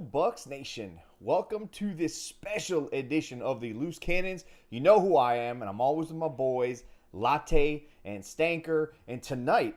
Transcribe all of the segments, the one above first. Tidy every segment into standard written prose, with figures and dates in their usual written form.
Hello, Bucs Nation. Welcome to this special edition of the Loose Cannons. You know who I am, and I'm always with my boys, Latte and Stanker. And tonight,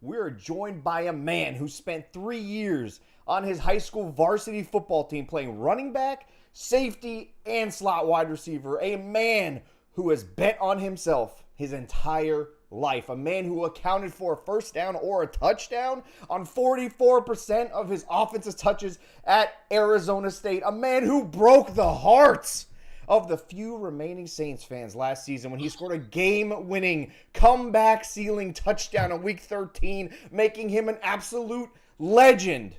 we're joined by a man who spent 3 years on his high school varsity football team playing running back, safety, and slot wide receiver. A man who has bet on himself his entire life. A man who accounted for a first down or a touchdown on 44% of his offensive touches at Arizona State. A man who broke the hearts of the few remaining Saints fans last season when he scored a game-winning, comeback-sealing touchdown in Week 13, making him an absolute legend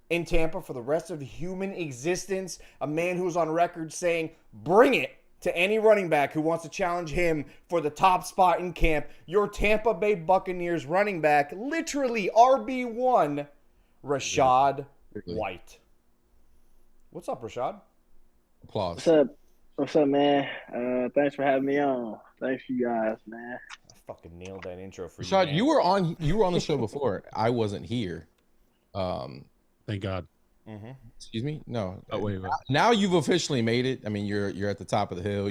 in Tampa for the rest of human existence. A man who was on record saying, "Bring it," to any running back who wants to challenge him for the top spot in camp. Your Tampa Bay Buccaneers running back, literally RB1, Rachaad White. What's up, Rachaad? Applause. What's up? What's up, man? Thanks for having me on. Thanks you guys, man. I fucking nailed that intro for you, Rachaad, man. you were on the show before. I wasn't here. Thank God. Mm-hmm. Excuse me? No. Oh, wait. Now you've officially made it. I mean, you're at the top of the hill.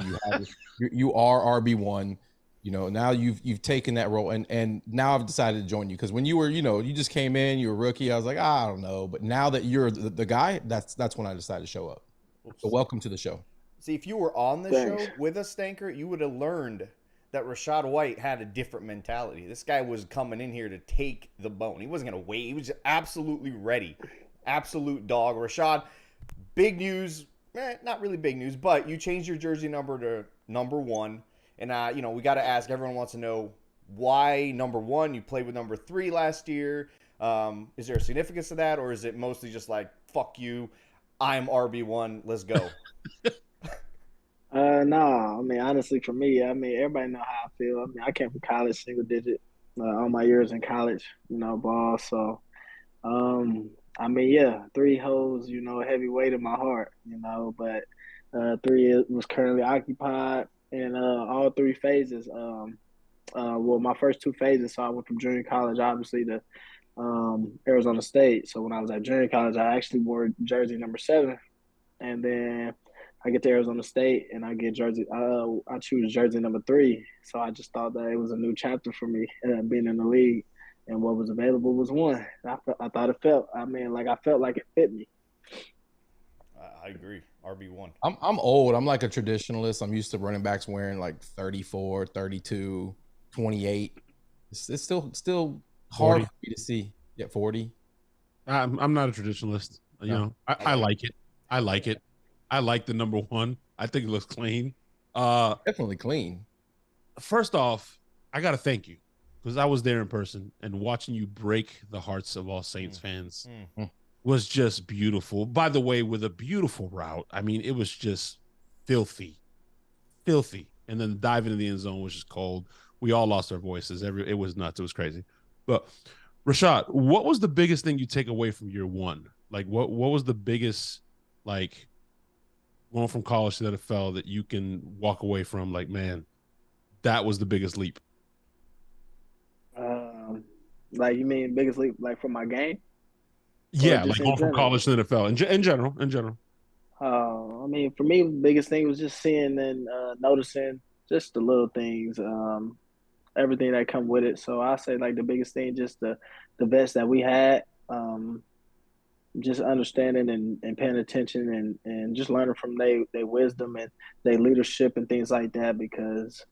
You are RB1. You know, now you've taken that role, and now I've decided to join you because when you were, you just came in, you were a rookie. I was like, I don't know, but now that you're the guy, that's when I decided to show up. So welcome to the show. See, if you were on the Thanks. show with us, Stanker, you would have learned that Rachaad White had a different mentality. This guy was coming in here to take the bone. He wasn't going to wait. He was absolutely ready. Absolute dog. Rachaad, big news. Not really big news, but you changed your jersey number to number 1. And, we got to ask, everyone wants to know why number 1? You played with number 3 last year. Is there a significance to that, or is it mostly just like, fuck you, I'm RB1, let's go? No, I mean, honestly, for me, I mean, everybody know how I feel. I mean, I came from college, single digit, all my years in college, ball. So, I mean, yeah, 3 holds, heavy weight in my heart, but 3 was currently occupied in all 3 phases. Well, my first 2 phases, so I went from junior college, obviously, to Arizona State. So when I was at junior college, I actually wore jersey number 7, and then I get to Arizona State and I get jersey. I choose jersey number 3. So I just thought that it was a new chapter for me, being in the league, and what was available was 1. I thought it felt. I mean, I felt like it fit me. I agree. RB1. I'm old. I'm like a traditionalist. I'm used to running backs wearing like 34, 32, 28. It's still hard 40. for me to see. Yeah, 40. I'm not a traditionalist. I like it. I like it. I like the number 1. I think it looks clean. Definitely clean. First off, I got to thank you because I was there in person and watching you break the hearts of all Saints fans was just beautiful. By the way, with a beautiful route. I mean, it was just filthy. And then diving into the end zone was just cold. We all lost our voices. It was nuts. It was crazy. But Rachaad, what was the biggest thing you take away from year 1? Like, what was the biggest, like, going from college to the NFL that you can walk away from, like, man, that was the biggest leap? Like, you mean biggest leap, like, from my game? Yeah, like going from college to the NFL in general. I mean, for me, the biggest thing was just seeing and noticing just the little things, everything that come with it. So I say, like, the biggest thing, just the vets that we had, just understanding and paying attention and just learning from their wisdom and their leadership and things like that. Because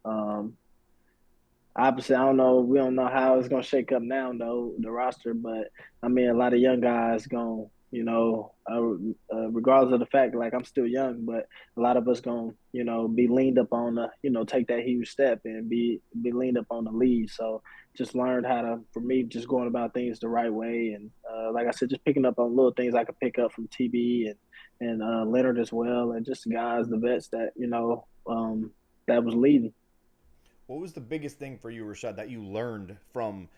obviously, we don't know how it's gonna shake up now, though, the roster. But I mean, a lot of young guys going, regardless of the fact, like, I'm still young, but a lot of us going, be leaned up on the, take that huge step and be leaned up on the lead. So just learned how to, for me, just going about things the right way, and like I said, just picking up on little things I could pick up from TB and Leonard as well, and just guys, the vets that that was leading. What was the biggest thing for you, Rachaad, that you learned from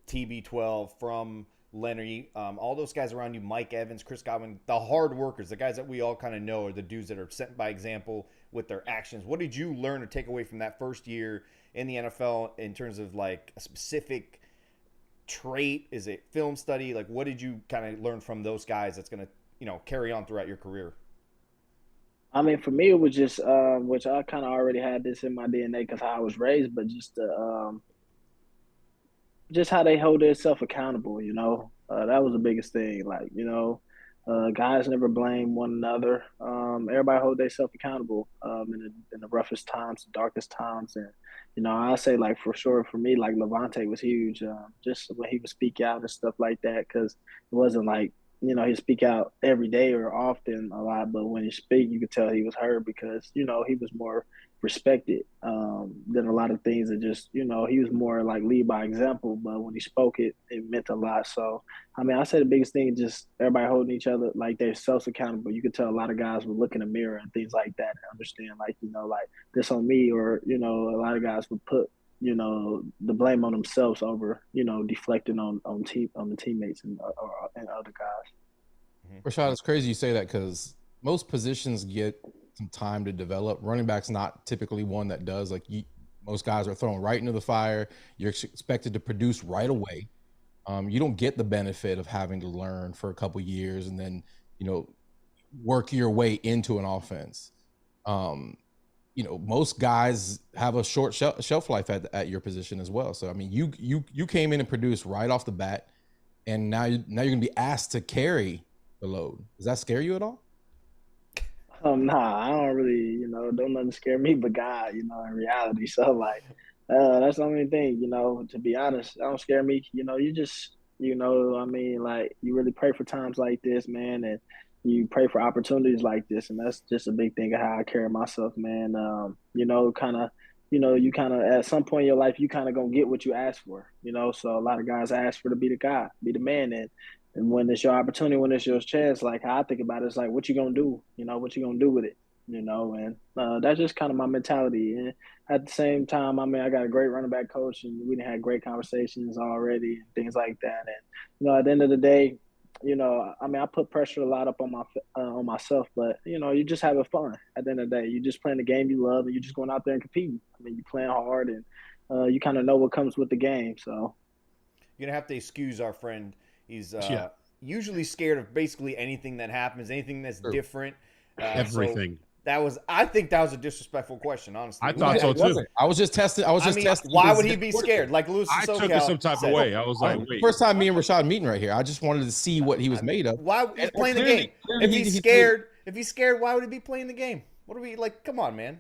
TB12, from Leonard, all those guys around you, Mike Evans, Chris Godwin, the hard workers, the guys that we all kind of know are the dudes that are set by example with their actions? What did you learn or take away from that first year in the NFL in terms of, like, a specific trait? Is it film study? Like, what did you kind of learn from those guys that's going to carry on throughout your career? I mean, for me, it was just, which I kind of already had this in my DNA because how I was raised, but just how they hold themselves accountable. That was the biggest thing. Like, guys never blame one another. Everybody hold themselves accountable in the roughest times, the darkest times, and I say like for sure for me, like Levante was huge. Just when he would speak out and stuff like that, because it wasn't like he'd speak out every day or often a lot, but when he speak, you could tell he was heard because he was more respected than a lot of things that just he was more like lead by example, but when he spoke it meant a lot. So I mean, I say the biggest thing is just everybody holding each other like they're self accountable. You could tell a lot of guys would look in the mirror and things like that and understand like like this on me, or a lot of guys would put the blame on themselves over deflecting on the teammates and other guys. Rachaad, it's crazy you say that because most positions get some time to develop. Running back's not typically one that does. Like most guys are thrown right into the fire. You're expected to produce right away. You don't get the benefit of having to learn for a couple years and then work your way into an offense. Most guys have a short shelf life at your position as well. So I mean, you came in and produced right off the bat, and now you're going to be asked to carry the load. Does that scare you at all? Nah, I don't really, don't nothing scare me but God, in reality. So like, that's the only thing, to be honest, that don't scare me. You just, I mean, like you really pray for times like this, man, and you pray for opportunities like this. And that's just a big thing of how I carry myself, man. You kind of, at some point in your life, you kind of going to get what you ask for, so a lot of guys ask for to be the guy, be the man. And when it's your opportunity, when it's your chance, like how I think about it, it's like, what you gonna do? What you gonna do with it? And that's just kind of my mentality. And at the same time, I mean, I got a great running back coach, and we had great conversations already and things like that. And at the end of the day, I mean, I put pressure a lot up on myself, but you just having fun. At the end of the day, you just playing the game you love, and you're just going out there and competing. I mean, you playing hard, and you kind of know what comes with the game. So You're gonna have to excuse our friend. He's usually scared of basically anything that happens, anything that's different. Everything. So I think that was a disrespectful question, honestly. I thought so too. I was just testing. testing. Why would he be scared? Like Lewis I SoCal took it some type of way. I was like, wait. First time me and Rachaad meeting right here. I just wanted to see what he was made of. Why he's playing the game? If he's scared, why would he be playing the game? What are we like? Come on, man.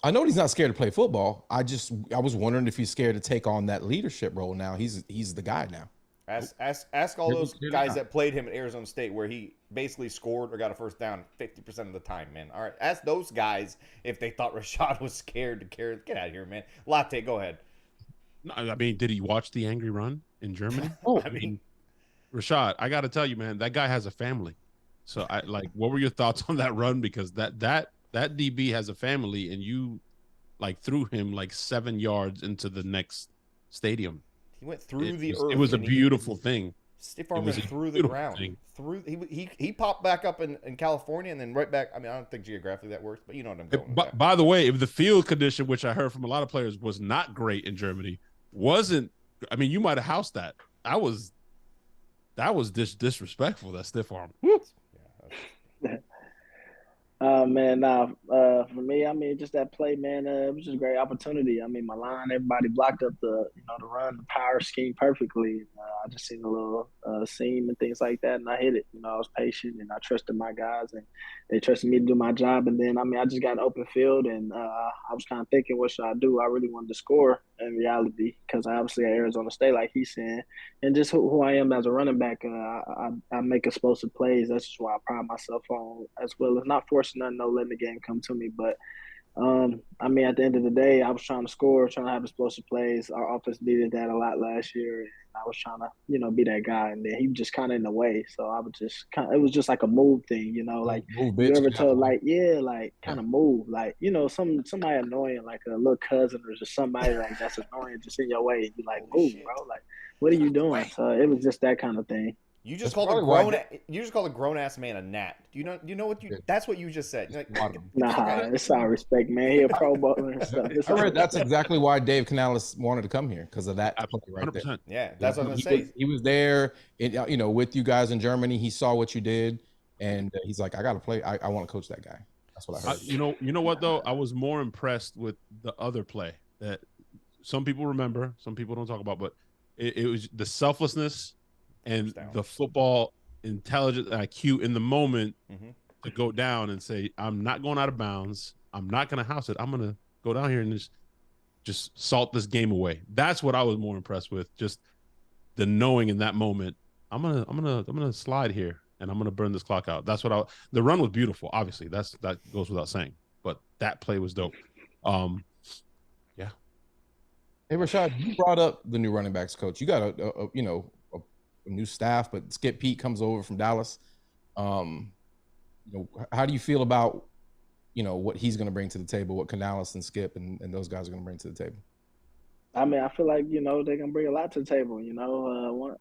I know he's not scared to play football. I was wondering if he's scared to take on that leadership role now. He's the guy now. Ask all those guys that played him at Arizona State where he basically scored or got a first down 50% of the time, man. All right, ask those guys if they thought Rachaad was scared to carry. Get out of here, man. Latte, go ahead. No, I mean, did he watch the Angry Run in Germany? I mean, Rachaad, I got to tell you, man, that guy has a family. So what were your thoughts on that run? Because that DB has a family, and you threw him 7 yards into the next stadium. He went through the earth. It was a beautiful thing. Stiff arm went through the ground. He popped back up in California and then right back. I mean, I don't think geographically that works, but you know what I'm going with. By the way, if the field condition, which I heard from a lot of players was not great in Germany, I mean, you might have housed that. That was disrespectful, that stiff arm. Woo. Yeah, Man, for me, I mean, just that play, man, it was just a great opportunity. I mean, my line, everybody blocked up the run, the power scheme perfectly. I just seen a little seam and things like that, and I hit it. I was patient, and I trusted my guys, and they trusted me to do my job. And then, I mean, I just got an open field, and I was kind of thinking, what should I do? I really wanted to score in reality because I obviously at Arizona State, like he's saying, and just who I am as a running back, I make explosive plays. That's just why I pride myself on, as well as not forcing nothing, no letting the game come to me. But I mean, at the end of the day, I was trying to score, trying to have explosive plays. Our offense needed that a lot last year, and I was trying to, be that guy. And then he was just kind of in the way, so I was just it was just like a move thing, like move, you bitch, ever told, kind of move, somebody annoying, like a little cousin or just somebody like that's annoying, just in your way. You like move, bro. Like, what are you doing? So it was just that kind of thing. You just That's called a probably grown. You just called a grown ass man a gnat. Do you know? You know what you? That's what you just said. You're like, Nah, it's all respect, man. He a Pro Bowler and stuff. It's I all read that's respect. exactly why Dave Canales wanted to come here, because of that play right there. 100%. Yeah, that's what I'm gonna He say. he was there, you know, with you guys in Germany. He saw what you did, and he's like, I got to play. I want to coach that guy. That's what I heard. You know what though? I was more impressed with the other play that some people remember, some people don't talk about, but it was the selflessness and the football intelligence IQ in the moment to go down and say, I'm not going out of bounds. I'm not going to house it. I'm going to go down here and just salt this game away. That's what I was more impressed with. Just the knowing in that moment, I'm gonna slide here and I'm gonna burn this clock out. That's what the run was beautiful. Obviously, that goes without saying. But that play was dope. Yeah. Hey, Rachaad, you brought up the new running backs coach. You got a new staff, but Skip Pete comes over from Dallas. You know, how do you feel about, you know, what he's going to bring to the table, what Canales and Skip and those guys are going to bring to the table? I mean, I feel like, you know, they're gonna bring a lot to the table. You know,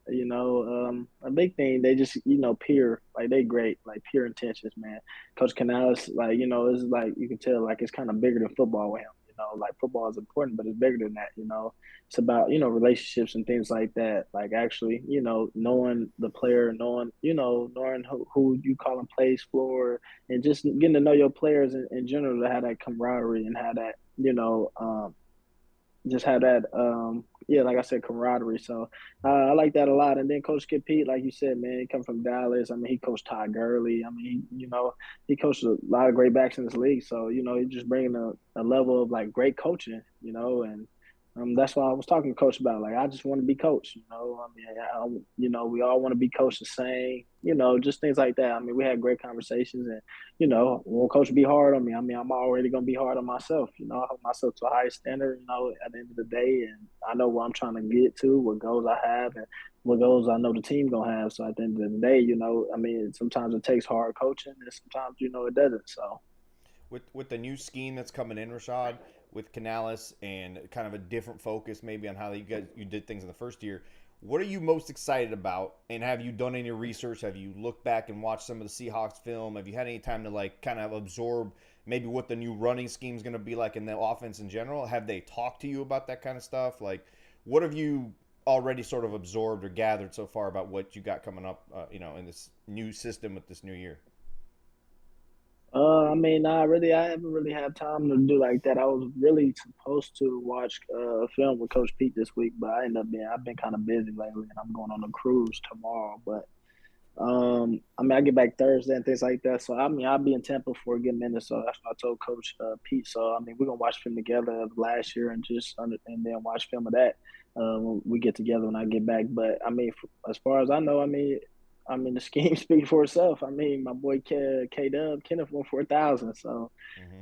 a big thing, they just, you know, pure, like they great, like pure intentions, man. Coach Canales, like, you know, it's like you can tell, like it's kind of bigger than football with him. You know, like football is important, but it's bigger than that. You know, it's about, you know, relationships and things like that. Like actually, you know, knowing the player, knowing who you call him plays for, and just getting to know your players in general, to have that camaraderie and have that, you know, just have that like I said, camaraderie. So I like that a lot. And then Coach Skip Pete, like you said, man, he come from Dallas. I mean, he coached Todd Gurley. I mean, he coached a lot of great backs in this league. So, you know, he's just bringing a level of like great coaching, you know, and that's why I was talking to Coach about, like, I just want to be coached, you know. I mean, you know, we all want to be coached the same, you know, just things like that. I mean, we had great conversations, and, you know, when Coach be hard on me, I mean, I'm already going to be hard on myself, you know. I hold myself to a higher standard, you know, at the end of the day, and I know where I'm trying to get to, what goals I have, and what goals I know the team going to have. So at the end of the day, you know, I mean, sometimes it takes hard coaching, and sometimes, you know, it doesn't. So with the new scheme that's coming in, Rachaad, with Canales and kind of a different focus maybe on how you did things in the first year, what are you most excited about? And have you done any research? Have you looked back and watched some of the Seahawks film? Have you had any time to like kind of absorb maybe what the new running scheme is going to be like in the offense in general? Have they talked to you about that kind of stuff? Like, what have you already sort of absorbed or gathered so far about what you got coming up, in this new system with this new year? I mean, I haven't really had time to do like that. I was really supposed to watch a film with Coach Pete this week, but I've been kind of busy lately, and I'm going on a cruise tomorrow. But I mean, I get back Thursday and things like that. So I mean, I'll be in Tampa for a good minute. So that's what I told Coach Pete. So I mean, we're gonna watch film together of last year and and then watch film of that when we get together when I get back. But I mean, as far as I know, I mean, the scheme speaks for itself. I mean, my boy K-Dub, Kenneth went for 1,000. So,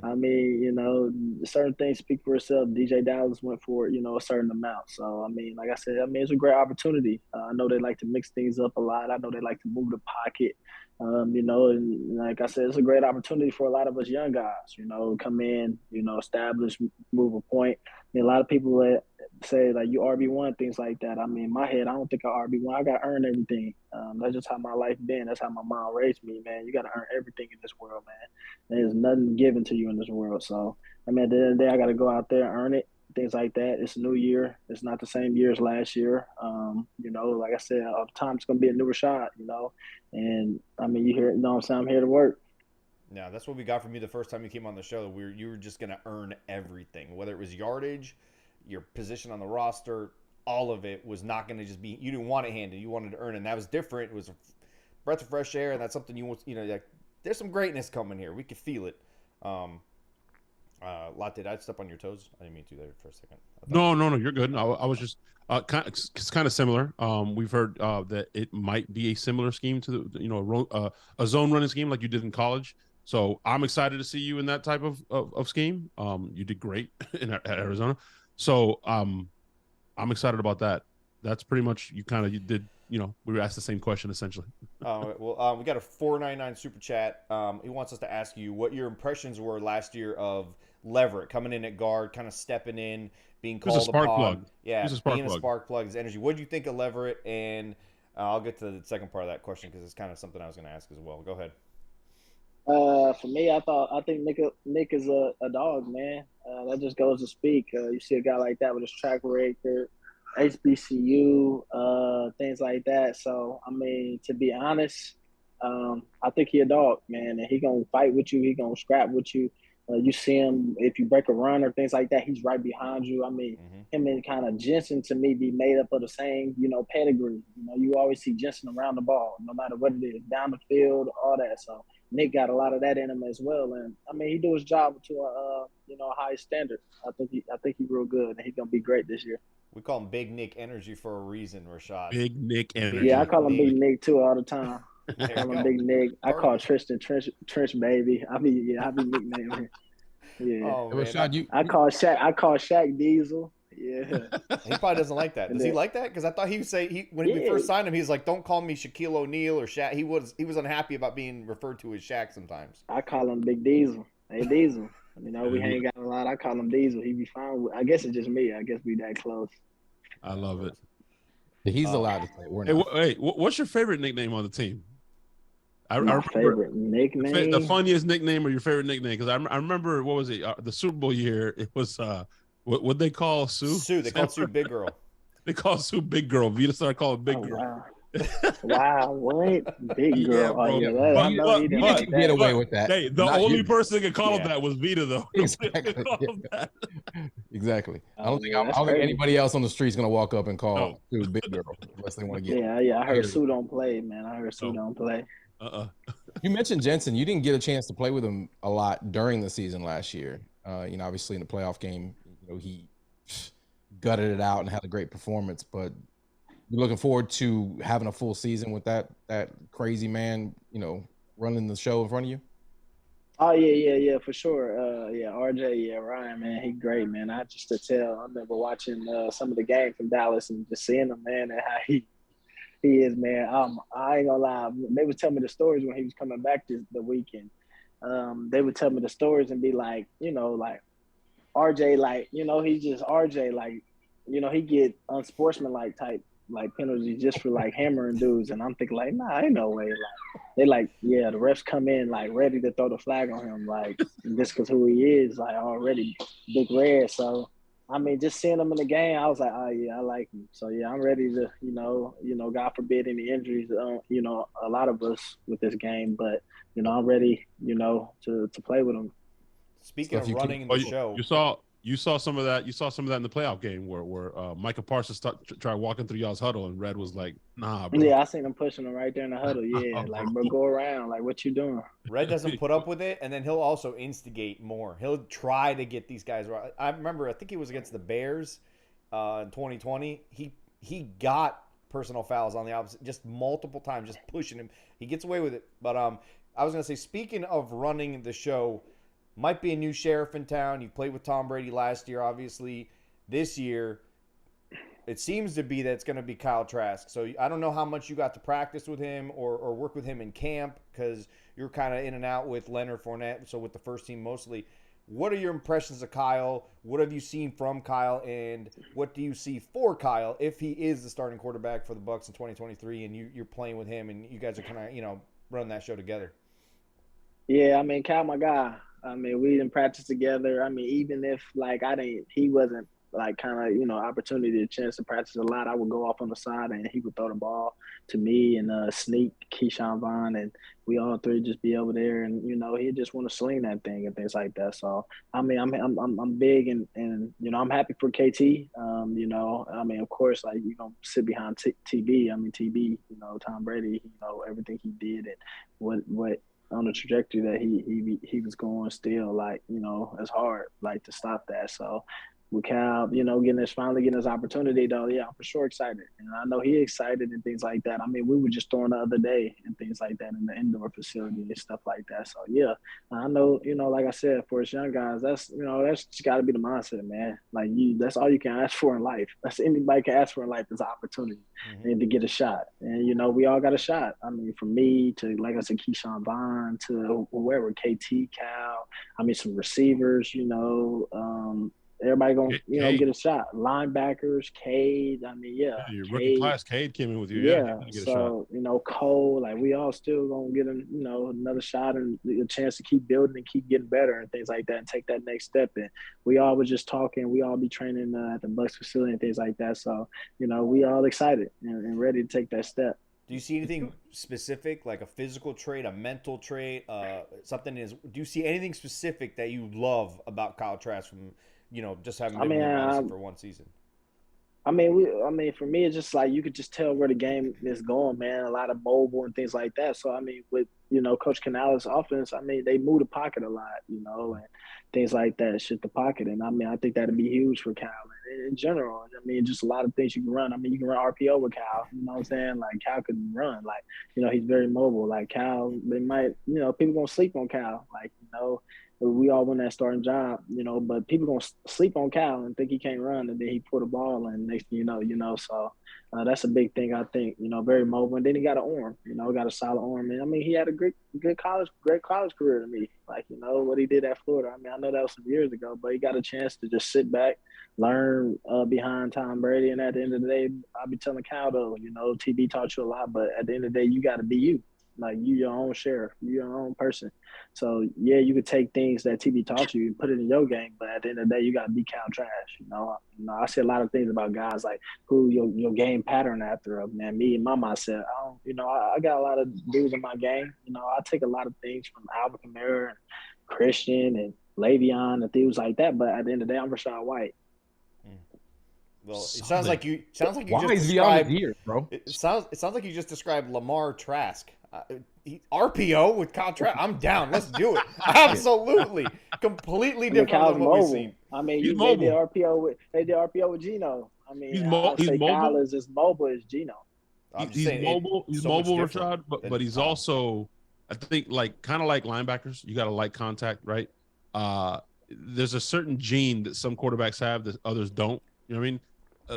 I mean, you know, certain things speak for itself. DJ Dallas went for, you know, a certain amount. So, I mean, like I said, I mean, it's a great opportunity. I know they like to mix things up a lot. I know they like to move the pocket. You know, and like I said, it's a great opportunity for a lot of us young guys, you know, come in, you know, establish, move a point. I mean, a lot of people that say like you RB1, things like that. I mean, in my head, I don't think I RB1. I got to earn everything. That's just how my life been. That's how my mom raised me, man. You got to earn everything in this world, man. There's nothing given to you in this world. So, I mean, at the end of the day, I got to go out there and earn it. Things like that. It's a new year. It's not the same year as last year. You know, like I said, all the time it's gonna be a new Rachaad, you know. And I mean, you know what I'm saying? I'm here to work. Yeah, that's what we got from you the first time you came on the show. You were just gonna earn everything, whether it was yardage, your position on the roster, all of it was not gonna just be. You didn't want it handed. You wanted to earn it. And that was different. It was a breath of fresh air, and that's something you want. You know, like there's some greatness coming here. We could feel it. Lot, did I step on your toes? I didn't mean to there for a second. No, you're good. I was just it's kind of similar. We've heard that it might be a similar scheme to a zone running scheme like you did in college. So I'm excited to see you in that type of scheme. You did great at Arizona. So I'm excited about that. That's pretty much you did. You know, we were asked the same question essentially. We got a $4.99 super chat. He wants us to ask you what your impressions were last year of Leverett coming in at guard, kind of stepping in, being called a spark upon. plug. Yeah, He's a spark being plug. a spark plug, his energy. What do you think of Leverett? And I'll get to the second part of that question because it's kind of something I was going to ask as well. Go ahead. For me, I think Nick is a dog, man. That just goes to speak. You see a guy like that with his track record, HBCU, things like that. So I mean, to be honest, I think he a dog, man, and he gonna fight with you. He gonna scrap with you. You see him if you break a run or things like that, he's right behind you. I mean, him and kind of Jensen to me be made up of the same, pedigree. You always see Jensen around the ball, no matter what it is, down the field, all that. So Nick got a lot of that in him as well, and I mean, he do his job to a high standard. I think he real good, and he's gonna be great this year. We call him Big Nick Energy for a reason, Rachaad. Big Nick Energy. Yeah, I call him Big Nick too all the time. I call him Big Nick. I call Tristan Trench Baby. I be nicknaming him. Yeah. Oh, man. Rachaad, I call Shaq Diesel. Yeah. He probably doesn't like that. Does he like that? Because I thought he would say when we first signed him, he's like, "Don't call me Shaquille O'Neal or Shaq." He was unhappy about being referred to as Shaq sometimes. I call him Big Diesel. Hey Diesel. We hang out a lot. I call him Diesel. He be fine with. I guess it's just me. I guess we that close. I love it. He's allowed to say. We're not. Hey, what's your favorite nickname on the team? I My remember favorite nickname. the funniest nickname or your favorite nickname? Because I remember, what was it? The Super Bowl year. It was what they call Sue? Sue. They call Sue Big Girl. They call Sue Big Girl. Vita started calling Big Girl. Wow. Wow, what? Big Girl. bro. I know he didn't You like can that. get away with that. Hey, the Not only you. person that could call him that was Vita, though. Exactly. That. Exactly. I don't think that's think crazy. anybody else on the street's gonna walk up and call Sue Big Girl unless they want to get. Yeah. I heard Sue don't play, man. I heard Sue don't play. You mentioned Jensen. You didn't get a chance to play with him a lot during the season last year. Obviously in the playoff game, he gutted it out and had a great performance. But you're looking forward to having a full season with that crazy man, running the show in front of you. Oh yeah, for sure. RJ, Ryan, man, he great, man. I just to tell. I remember watching some of the game from Dallas and just seeing him, man, and how he is, man. I ain't gonna lie. They would tell me the stories when he was coming back the weekend. They would tell me the stories and be like, like RJ, like, he's just RJ, like, he get unsportsmanlike type penalties just for like hammering dudes, and I'm thinking like, nah, ain't no way. Like they like, yeah, the refs come in like ready to throw the flag on him, like just because who he is, like already big red. So I mean, just seeing him in the game, I was like, oh yeah, I like him. So yeah, I'm ready to, God forbid any injuries, a lot of us with this game, but I'm ready, to play with him. Speaking of running the show, you saw some of that. You saw some of that in the playoff game where Micah Parsons tried walking through y'all's huddle, and Red was like, "Nah, bro." Yeah, I seen him pushing him right there in the huddle. Yeah, like, bro, go around. Like, what you doing? Red doesn't put up with it, and then he'll also instigate more. He'll try to get these guys right. I remember, I think he was against the Bears in 2020. He got personal fouls on the opposite just multiple times, just pushing him. He gets away with it. But I was gonna say, speaking of running the show. Might be a new sheriff in town. You played with Tom Brady last year, obviously. This year, it seems to be that it's going to be Kyle Trask. So I don't know how much you got to practice with him or work with him in camp because you're kind of in and out with Leonard Fournette, so with the first team mostly. What are your impressions of Kyle? What have you seen from Kyle, and what do you see for Kyle if he is the starting quarterback for the Bucs in 2023 and you're playing with him and you guys are kind of, running that show together? Yeah, I mean, Kyle, my guy. I mean, we didn't practice together. I mean, even if he wasn't like kind of, opportunity, a chance to practice a lot, I would go off on the side and he would throw the ball to me and sneak Keyshawn Vaughn, and we all three just be over there, and he just want to sling that thing and things like that. So I mean, I'm big and I'm happy for KT. I mean, of course, like you don't sit behind TB. I mean, TB, Tom Brady, everything he did and what on the trajectory that he was going still, like, it's hard, like, to stop that. So with Cal, finally getting his opportunity, though, yeah, I'm for sure excited. And I know he's excited and things like that. I mean, we were just throwing the other day and things like that in the indoor facility and stuff like that. So, yeah, I know, like I said, for us young guys, that's just got to be the mindset, man. Like, that's all you can ask for in life. That's anybody can ask for in life is an opportunity and to get a shot. And, we all got a shot. I mean, from me to, like I said, Keyshawn Vaughn to whoever, KT, Cal, I mean, some receivers, everybody gonna Cade. get a shot. Linebackers, Cade. I mean, yeah, Your Cade. rookie class, Cade came in with you. Yeah, Get a shot. so Cole, like we all still gonna get another shot and a chance to keep building and keep getting better and things like that and take that next step. And we all were just talking. We all be training at the Bucs facility and things like that. So we all excited and ready to take that step. Do you see anything specific, like a physical trait, a mental trait, something is? Do you see anything specific that you love about Kyle Trask from, just having been with for one season? I mean, for me, it's just like you could just tell where the game is going, man. A lot of mobile and things like that. So I mean, with Coach Canales' offense, I mean, they move the pocket a lot, and things like that, shift the pocket. And I mean, I think that'd be huge for Cal in general. I mean, just a lot of things you can run. I mean, you can run RPO with Cal. You know what I'm saying? Like Cal can run. Like he's very mobile. Like Cal, they might, people gonna sleep on Cal. Like we all want that starting job, but people gonna sleep on Cal and think he can't run, and then he put a ball, and next thing you know. So that's a big thing, I think. Very mobile, and then he got an arm. Got a solid arm, and I mean, he had a great college career to me. Like what he did at Florida. I mean, I know that was some years ago, but he got a chance to just sit back, learn behind Tom Brady, and at the end of the day, I'll be telling Cal though, TB taught you a lot, but at the end of the day, you got to be you. Like you your own sheriff, you your own person. So yeah, you could take things that TB taught you and put it in your game, but at the end of the day, you got to be Cal Trask. I see a lot of things about guys like who your game pattern after of, man. Me and my mindset, I got a lot of dudes in my game. I take a lot of things from Alvin Kamara and Christian and Le'Veon and things like that. But at the end of the day, I'm Rachaad White. Well, it sounds like you Why just is described. Here, bro? It sounds like you just described Lamar Trask. RPO with Kyle Trask. I'm down. Let's do it. Absolutely, completely different than what we've seen. I mean, they did RPO with Geno. I mean, he's mobile. Kyle is as mobile as Geno. He's mobile. He's mobile, Rachaad, but he's also, I think, kind of like linebackers. You got to like contact, right? There's a certain gene that some quarterbacks have that others don't. You know what I mean?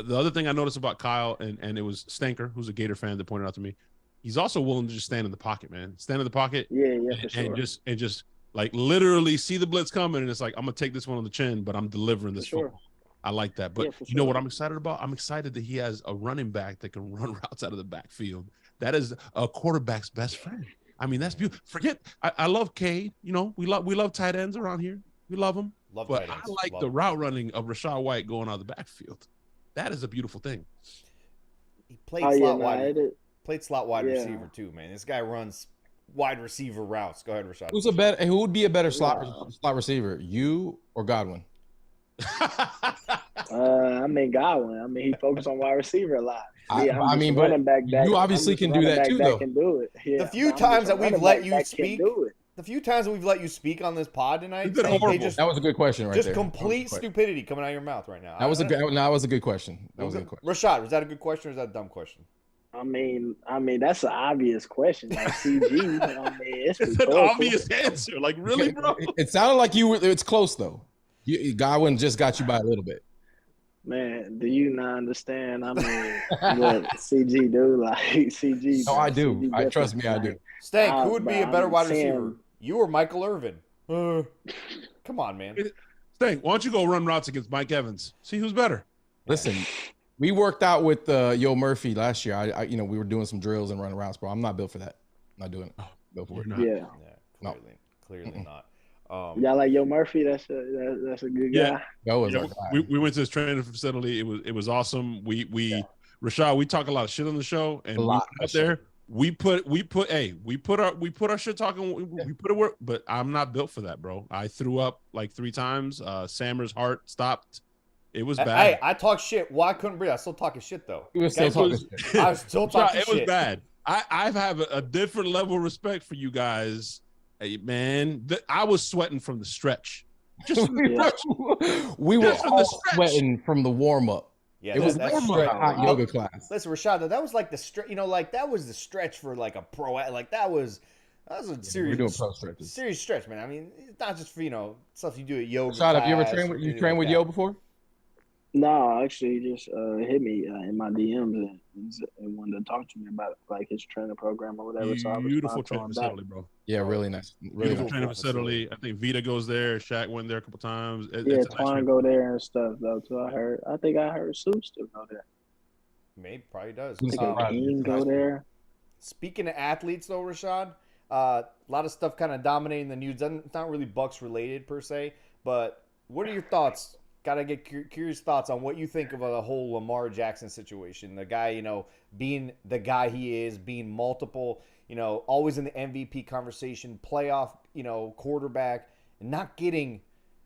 The other thing I noticed about Kyle, and it was Stanker, who's a Gator fan, that pointed out to me, he's also willing to just stand in the pocket, man. Stand in the pocket, for sure. and just like literally see the blitz coming, and it's like, I'm gonna take this one on the chin, but I'm delivering this football. I like that. But you know what I'm excited about? I'm excited that he has a running back that can run routes out of the backfield. That is a quarterback's best friend. I mean, that's beautiful. I love Cade. We love tight ends around here. We love them. But I like the route running of Rachaad White going out of the backfield. That is a beautiful thing. He played slot wide. Played slot wide receiver too, man. This guy runs wide receiver routes. Go ahead, Rachaad. Who would be a better slot receiver, you or Godwin? I mean Godwin. I mean, he focused on wide receiver a lot. I mean, but running back you obviously can do that too, though. Can do it. Yeah, the few times that we've let you speak, on this pod tonight, that was a good question, right there. Just complete stupidity coming out of your mouth right now. That was a good question. Rachaad, was that a good question or was that a dumb question? I mean, that's an obvious question. Like CG, it's an obvious answer. Like, really, bro? It sounded like you were. It's close though. Godwin just got you by a little bit. Man, do you not understand? I mean, what CG do? Like CG. No, I do. Trust me, I do. Stank, who would be a better wide receiver? You or Michael Irvin? Come on, man. Stank, why don't you go run routes against Mike Evans? See who's better. Listen, we worked out with Yo Murphy last year. We were doing some drills and running routes, bro. I'm not built for that. I'm not doing it. Go for it. Yeah. Clearly not. Y'all like Yo Murphy? That's a good guy. That was our guy. We went to his training facility. It was awesome. Rachaad, we talk a lot of shit on the show, and out there. We put our shit talking. We put it work, but I'm not built for that, bro. I threw up like 3 times. Sammer's heart stopped. It was bad. Hey, I talk shit. Well, I couldn't breathe. I was still talking shit though. I was still talking shit. It was bad. I have a different level of respect for you guys. Hey, man, I was sweating from the stretch. Just from the stretch. We were all sweating from the warm up. Yeah, it was hot yoga class. Listen, Rachaad, that was like the stretch. That was the stretch for like a pro. Like that was a serious. We're doing pro stretches. Serious stretch, man. I mean, it's not just for stuff you do at yoga. Rachaad, have you ever trained with Yo before? No, actually, he just hit me in my DMs and wanted to talk to me about like his training program or whatever. So I Beautiful responded to training him back. facility, bro. Yeah, really nice. Really Beautiful nice. training facility. I think Vita goes there. Shaq went there a couple times. Yeah, It's a nice Twine training go facility. there and stuff though too. I think I heard Sue still go there. Maybe probably does. I think Surprised me. Akeem It's a nice go school. there. Speaking of athletes, though, Rachaad, a lot of stuff kind of dominating the news. It's not really Bucks related per se, but what are your thoughts? Got to get curious thoughts on what you think of the whole Lamar Jackson situation. The guy, being the guy he is, being multiple, always in the MVP conversation, playoff, quarterback, and not getting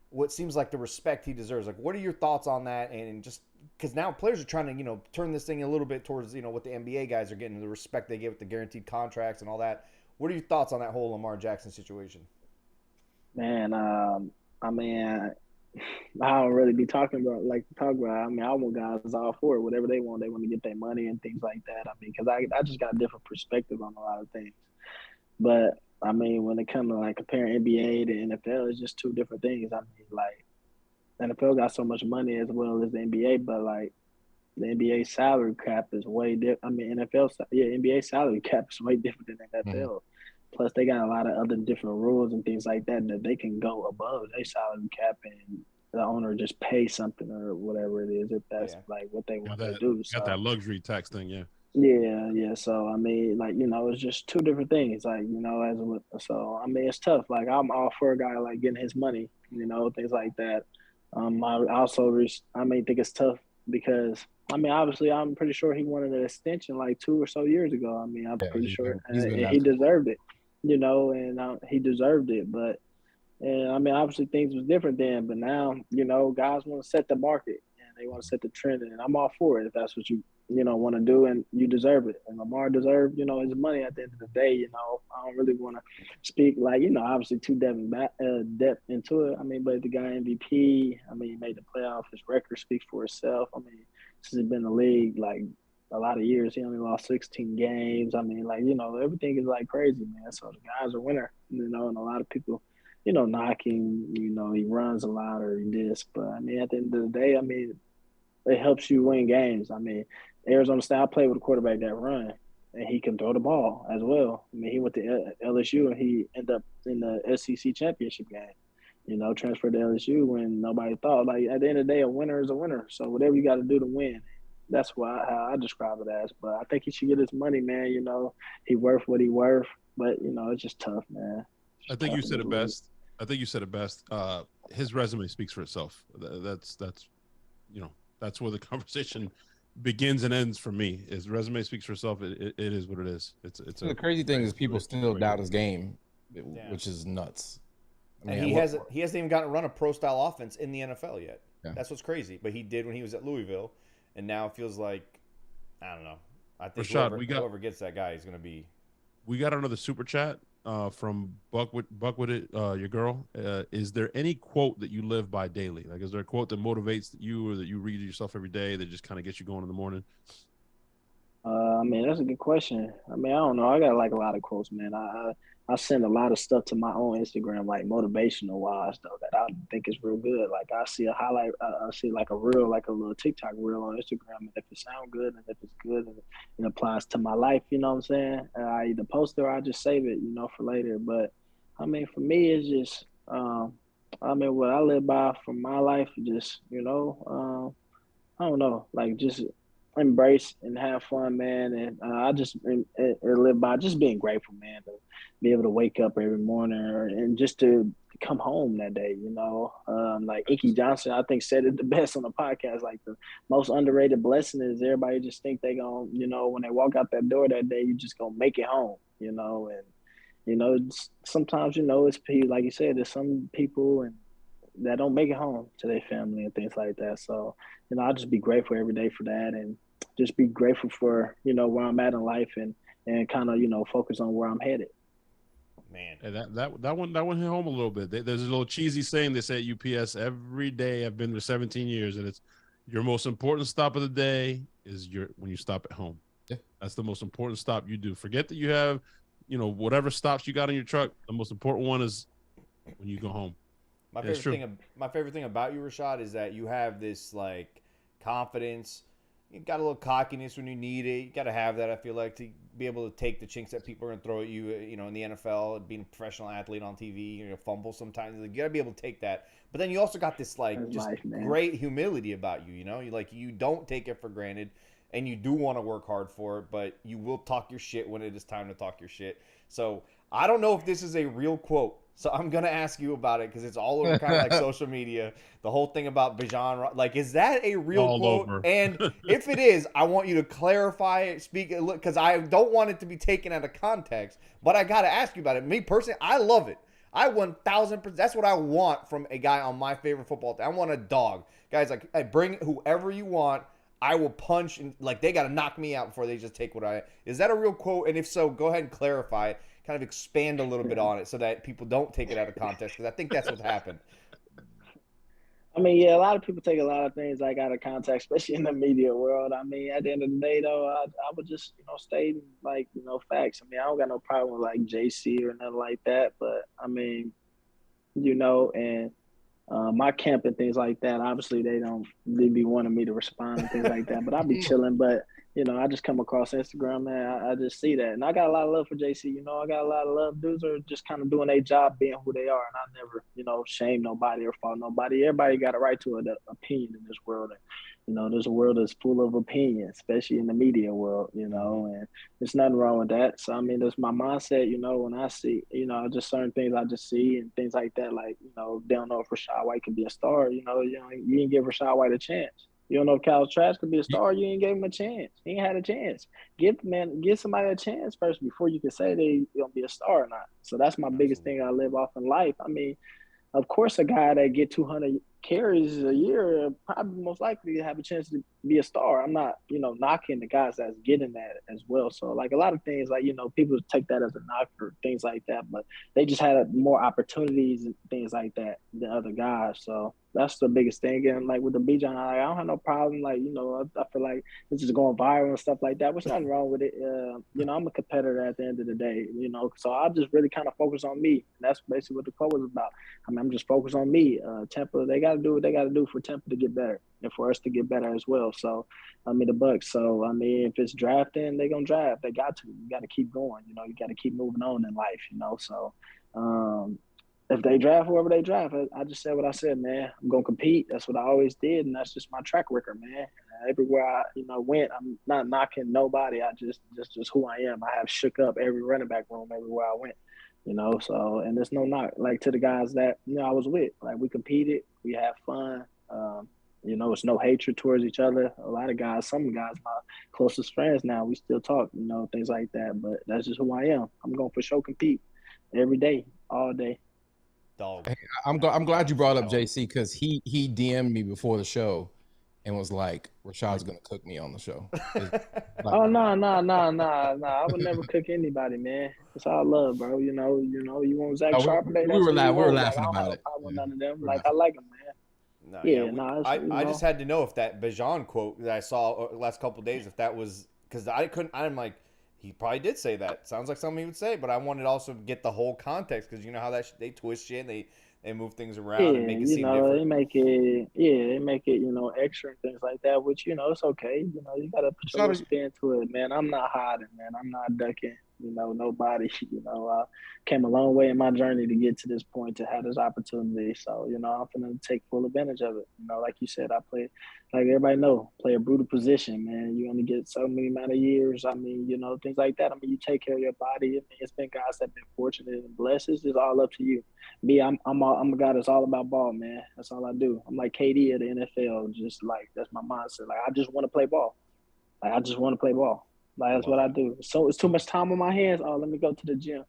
what seems like the respect he deserves. Like, what are your thoughts on that? And just because now players are trying to, turn this thing a little bit towards, what the NBA guys are getting, the respect they get with the guaranteed contracts and all that. What are your thoughts on that whole Lamar Jackson situation? Man, I mean, I don't really be talking about I mean, I want guys all for it, whatever they want. They want to get their money and things like that. I mean, because I just got a different perspective on a lot of things. But I mean, when it comes to like comparing NBA to NFL, it's just two different things. I mean, like NFL got so much money as well as the NBA, but like the NBA salary cap is way different. I mean, NBA salary cap is way different than Mhm. NFL. Plus, they got a lot of other different rules and things like that they can go above their salary cap, and the owner just pay something or whatever it is if that's Yeah. like what they Got want to that do. got So that luxury tax thing, yeah. yeah. So I mean, like it's just two different things. Like so I mean, it's tough. Like I'm all for a guy like getting his money, things like that. I also, I may think it's tough because I mean, obviously, I'm pretty sure he wanted an extension like 2 or so years ago. I mean, I'm Yeah, pretty sure, he's been and that. he deserved it, and he deserved it. But and I mean, obviously, things was different then, but now, guys want to set the market and they want to set the trend, and I'm all for it if that's what you want to do, and you deserve it. And Lamar deserved, his money at the end of the day. I don't really want to speak like, obviously too depth into it. I mean, but the guy MVP, I mean, he made the playoff. His record speaks for itself. I mean, since he's been in the league, like a lot of years, he only lost 16 games. I mean, like, everything is like crazy, man. So the guy's a winner, and a lot of people knocking, he runs a lot or he this. But I mean, at the end of the day, I mean, it helps you win games. I mean, Arizona State, I played with a quarterback that run and he can throw the ball as well. I mean, he went to LSU and he ended up in the SEC championship game. Transferred to LSU when nobody thought. Like at the end of the day, a winner is a winner. So whatever you got to do to win, that's how I describe it as. But I think he should get his money, man. He worth what he worth. But it's just tough, man. It's I just think tough you in said this it league. best. I think you said it best. His resume speaks for itself. That's that's where the conversation begins and ends for me. His resume speaks for itself. It is what it is. It's So the a crazy thing is people still great- doubt his game, Yeah. which is nuts. I And mean, he hasn't even gotten to run a pro style offense in the NFL yet. Yeah. That's what's crazy. But he did when he was at Louisville, and now it feels like I don't know. I think Rachaad, whoever gets that guy is going to be. We got another super chat from Buck with it, your girl. Is there any quote that you live by daily? Like, is there a quote that motivates you or that you read yourself every day that just kind of gets you going in the morning? I mean, that's a good question. I mean, I don't know. I got like a lot of quotes, man. I send a lot of stuff to my own Instagram, like motivational wise, though, that I think is real good. Like I see a highlight, I see like a reel, like a little TikTok reel on Instagram, and if it sounds good and if it's good and it applies to my life, you know what I'm saying? I either post it or I just save it, for later. But I mean, for me, it's just, I mean, what I live by for my life, just I don't know, like just embrace and have fun, man. And I just live by just being grateful, man, to be able to wake up every morning and just to come home that day, like Inky Johnson, I think said it the best on the podcast. Like the most underrated blessing is everybody just think they gonna, when they walk out that door that day, you just gonna make it home, and sometimes it's like you said, there's some people and that don't make it home to their family and things like that. So, I'll just be grateful every day for that and just be grateful for, where I'm at in life and kind of, focus on where I'm headed. Man, And that one hit home a little bit. There's a little cheesy saying they say at UPS every day. I've been there 17 years, and it's your most important stop of the day is when you stop at home. Yeah. That's the most important stop you do. Forget that you have, whatever stops you got in your truck. The most important one is when you go home. my favorite thing about you, Rachaad, is that you have this like confidence. You got a little cockiness when you need it. You got to have that, I feel like, to be able to take the chinks that people are going to throw at you, in the NFL, being a professional athlete on TV, fumble sometimes. Like, you got to be able to take that. But then you also got this, just life, great humility about you, You don't take it for granted, and you do want to work hard for it, but you will talk your shit when it is time to talk your shit. So I don't know if this is a real quote, so I'm going to ask you about it because it's all over kind of like social media. The whole thing about Bijan, is that a real All quote? over. And if it is, I want you to clarify it, speak it, because I don't want it to be taken out of context, but I got to ask you about it. Me personally, I love it. I 1,000%. That's what I want from a guy on my favorite football team. I want a dog. Guys, bring whoever you want. I will punch, and they got to knock me out before they just take what I. Is that a real quote? And if so, go ahead and clarify it. Kind of expand a little bit on it so that people don't take it out of context, because I think that's what happened. I mean, yeah, a lot of people take a lot of things out of context, especially in the media world. I mean, at the end of the day, though, I would just, state facts. I mean, I don't got no problem with JC or nothing like that, but I mean, and my camp and things like that, obviously they be wanting me to respond and things like that, but I'll be chilling. But I just come across Instagram, man. I just see that, and I got a lot of love for JC. I got a lot of love. Dudes are just kind of doing their job, being who they are, and I never, shame nobody or fault nobody. Everybody got a right to an opinion in this world, and there's a world that's full of opinions, especially in the media world, and there's nothing wrong with that. So I mean, that's my mindset. When I see, just certain things I just see and things like that, they don't know if Rachaad White can be a star. You didn't give Rachaad White a chance. You don't know if Cal Trask could be a star. You ain't gave him a chance. He ain't had a chance. Give somebody a chance first before you can say they gonna be a star or not. So that's my biggest thing I live off in life. I mean, of course, a guy that get 200 carries a year probably most likely to have a chance to be a star. I'm not, knocking the guys that's getting that as well. So a lot of things people take that as a knock or things like that, but they just had more opportunities and things like that than other guys. So that's the biggest thing. And with the Bijan, I don't have no problem. I feel like this is going viral and stuff like that. There's nothing wrong with it. I'm a competitor at the end of the day, so I just really kind of focus on me. And that's basically what the quote was about. I mean, I'm just focused on me. Tampa, they got to do what they got to do for Tampa to get better and for us to get better as well. So, I mean, the Bucs. So, I mean, if it's drafting, they're going to draft. They got to. You got to keep going. You got to keep moving on in life, So, if they draft whoever they draft, I just said what I said, man. I'm going to compete. That's what I always did, and that's just my track record, man. Everywhere I, went, I'm not knocking nobody. I just who I am. I have shook up every running back room everywhere I went. So, and there's no knock to the guys that I was with. We competed, we had fun. It's no hatred towards each other. A lot of guys, some guys, my closest friends now, we still talk, things like that. But that's just who I am. I'm going to for sure compete every day, all day. Dog. Hey, I'm glad you brought up JC because he DM'd me before the show and was like, Rashaad's gonna cook me on the show. Oh no. I would never cook anybody, man. It's all love, bro. You want Zach Sharp today? We were laughing about it. I want none of them. I like him, man. I just had to know if that Bijan quote that I saw the last couple of days, if that was because I'm like, he probably did say that. Sounds like something he would say, but I wanted to also get the whole context because you know how they twist shit and they move things around and make it seem different. They make it, extra and things like that, which, it's okay. You got to put your spin to it, man. I'm not hiding, man. I'm not ducking, nobody. I came a long way in my journey to get to this point, to have this opportunity. So, I'm going to take full advantage of it. Like you said, I play, like everybody play a brutal position, man. You only get so many amount of years. I mean, things like that. I mean, you take care of your body. I mean, it's been guys that have been fortunate and blessed. It's all up to you. Me, I'm a guy that's all about ball, man. That's all I do. I'm like KD at the NFL. Just that's my mindset. I just want to play ball. I just want to play ball. That's what I do. So it's too much time on my hands. Oh, let me go to the gym.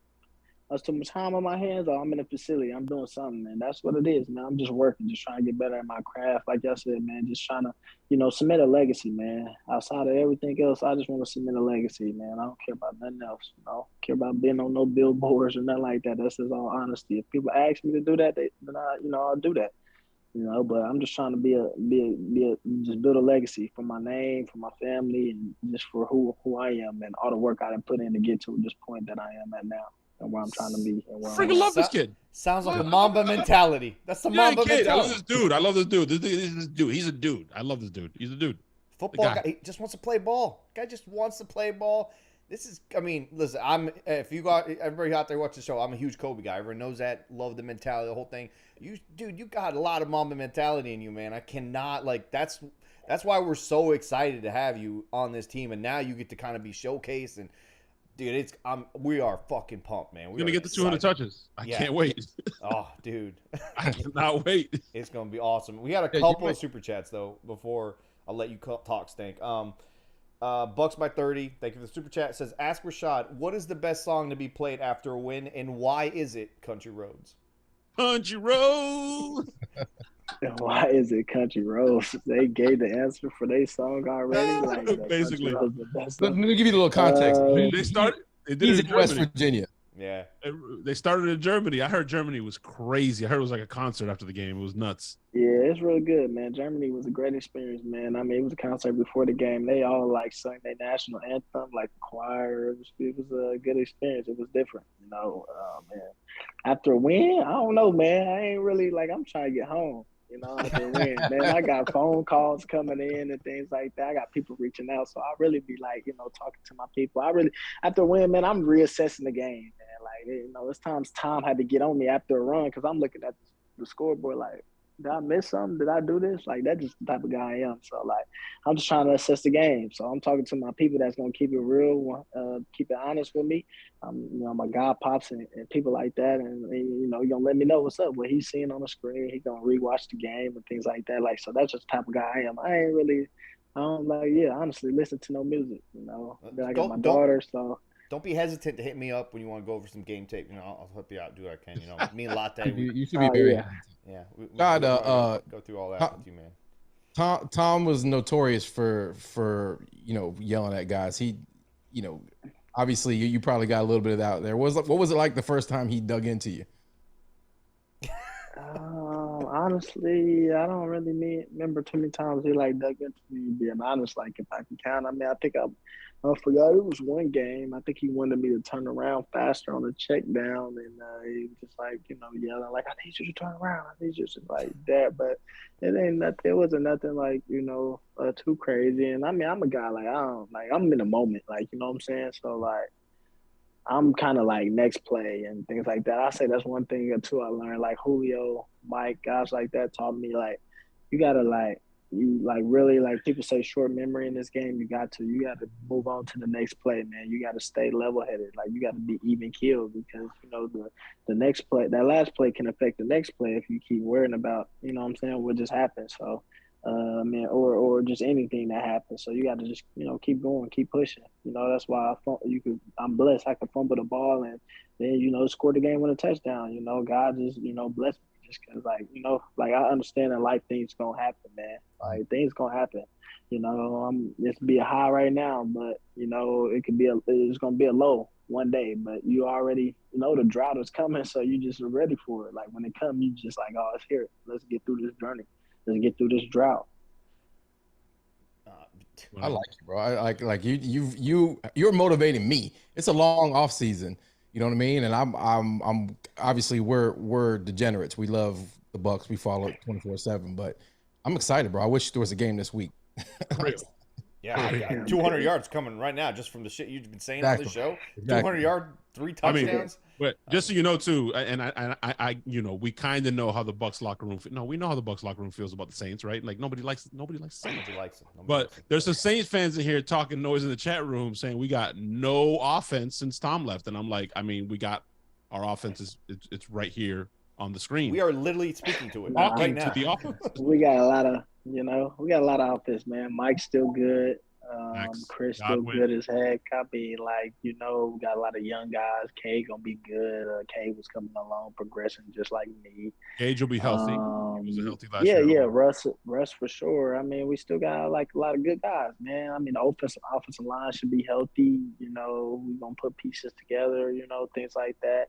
That's too much time on my hands. Oh, I'm in a facility. I'm doing something, man. That's what it is, man. I'm just working, just trying to get better at my craft. Like I said, man, just trying to, cement a legacy, man. Outside of everything else, I just want to cement a legacy, man. I don't care about nothing else. I don't care about being on no billboards or nothing like that. That's just all honesty. If people ask me to do that, then I'll do that. But I'm just trying to just build a legacy for my name, for my family, and just for who I am and all the work I done put in to get to this point that I am at now. and where I'm trying to be and where I Freaking am. love this kid. Sounds like a Mamba mentality. That's the Yeah, Mamba kid. I love mentality. this dude. I love this dude. This dude. He's a dude. I love this dude. He's a dude. Football guy. guy, he just wants to play ball. Guy just wants to play ball. This is, I mean, listen, if you got everybody out there watch the show, I'm a huge Kobe guy. Everyone knows that. Love the mentality, the whole thing. You got a lot of Mamba mentality in you, man. I cannot, like, that's why we're so excited to have you on this team. And now you get to kind of be showcased. And, dude, we are fucking pumped, man. We're going to get the 200 touches. I can't wait. Oh, dude. I cannot wait. It's going to be awesome. We got a couple of super chats, though, before I'll let you talk, Stank. Bucs by 30. Thank you for the super chat. It says, ask Rachaad, what is the best song to be played after a win, and why is it Country Roads? Country Roads. Why is it Country Roads? They gave the answer for their song already. Like, basically. Let me give you a little context. They did He's it in West Virginia. Yeah. They started in Germany. I heard Germany was crazy. I heard it was like a concert after the game. It was nuts. Yeah, it's really good, man. Germany was a great experience, man. I mean, it was a concert before the game. They all like sung their national anthem, like the choir. It was a good experience. It was different, you know. Man, after a win, I don't know, man. I ain't really like. I'm trying to get home. You know, after a win, man, I got phone calls coming in and things like that. I got people reaching out, so I really be like, you know, talking to my people. After a win, man, I'm reassessing the game, man. Like, you know, it's times Tom had to get on me after a run because I'm looking at the scoreboard like, did I miss something? Did I do this? Like, that's just the type of guy I am. So, like, I'm just trying to assess the game. So I'm talking to my people that's gonna keep it real, keep it honest with me. You know, my God pops and people like that, and you know, he gonna let me know what's up, what he's seeing on the screen. He gonna rewatch the game and things like that. Like, so that's just the type of guy I am. I don't like, honestly, listen to no music. You know, then I got my daughter, so. Don't be hesitant to hit me up when you want to go over some game tape. You know, I'll help you out, do what I can. You know, me and Latte. You should be very hesitant. Yeah, we God, go through all that with you, man. Tom was notorious for you know, yelling at guys. He, you know, obviously you probably got a little bit of that there. What was it like the first time he dug into you? Honestly, I don't really remember too many times he like dug into me. Being honest, like if I can count, I mean, I think I forgot it was one game. I think he wanted me to turn around faster on a check down, and he was just like, you know, yelling like, "I need you to turn around. I need you to like that." But it ain't nothing. It wasn't nothing like, you know, too crazy. And I mean, I'm a guy like I'm in a moment, like, you know what I'm saying. So like, I'm kind of like next play and things like that. I say that's one thing or two I learned. Like Julio, Mike, guys like that taught me like you gotta like really like people say short memory in this game. You got to move on to the next play, man. You got to stay level headed. Like you got to be even keeled because you know the next play, that last play can affect the next play if you keep worrying about, you know what I'm saying, what just happened. So. Man, or just anything that happens. So you got to just, you know, keep going, keep pushing. You know, that's why I'm blessed. I could fumble the ball and then, you know, score the game with a touchdown. You know, God just, you know, blessed me just because, like, you know, like I understand that life things gonna happen, man. Like things gonna happen. You know, it's be a high right now, but you know, it's gonna be a low one day. But you already, you know, the drought is coming, so you just are ready for it. Like when it comes, you just like, oh, it's here. Let's get through this journey. Let's get through this drought. I like you, bro. I like you're motivating me. It's a long off season, you know what I mean? And I'm obviously we're degenerates. We love the Bucs. We follow it 24/7. But I'm excited, bro. I wish there was a game this week. Yeah, I got 200 yards coming right now just from the shit you've been saying on this show. 200 yard, 3 touchdowns. But just so you know, too, and I you know, we kind of know how the Bucs locker room. No, we know how the Bucs locker room feels about the Saints, right? Like nobody likes Saints. Nobody likes it. But there's some Saints fans in here talking noise in the chat room saying we got no offense since Tom left, and I'm like, I mean, we got our offense it's right here on the screen. We are literally speaking to it right now. To the offense. We got a lot of, you know, offense, man. Mike's still good. Chris still good as heck. I mean, like, you know, we got a lot of young guys. K gonna be good. K was coming along, progressing just like me. Gage will be healthy. He was a healthy last year. Yeah, Russ for sure. I mean, we still got like a lot of good guys, man. I mean, the offensive line should be healthy. You know, we're gonna put pieces together. You know, things like that.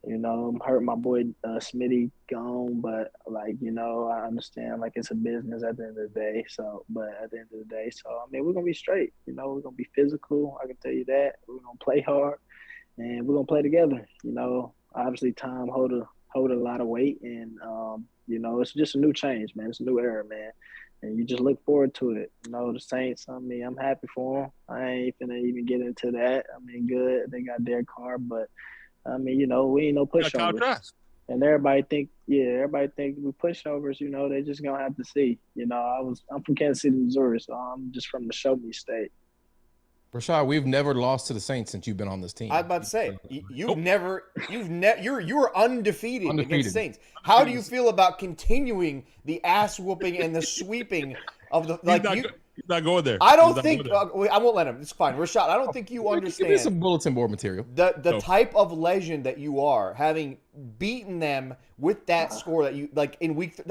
You know, I'm hurt my boy Smitty gone, but like, you know, I understand like it's a business at the end of the day. So, but at the end of the day, so I mean, we're gonna be straight. You know, we're gonna be physical. I can tell you that. We're gonna play hard, and we're gonna play together. Obviously, Tom hold a lot of weight, and it's just a new change, man. It's a new era, man, and you just look forward to it. The Saints. I mean, I'm happy for them. I ain't gonna even get into that. I mean, good. They got Derek Carr, but I mean, we ain't no pushovers. And everybody think we pushovers. They just gonna have to see. I'm from Kansas City, Missouri, so I'm just from the show me state. Rachaad, we've never lost to the Saints since you've been on this team. I was about to say you were undefeated against the Saints. How do you feel about continuing the ass whooping and the sweeping of the He's not going there. I don't think I won't let him. It's fine, Rachaad. I don't think you understand. Give me some bulletin board material. The type of legend that you are, having beaten them with that score that you in week.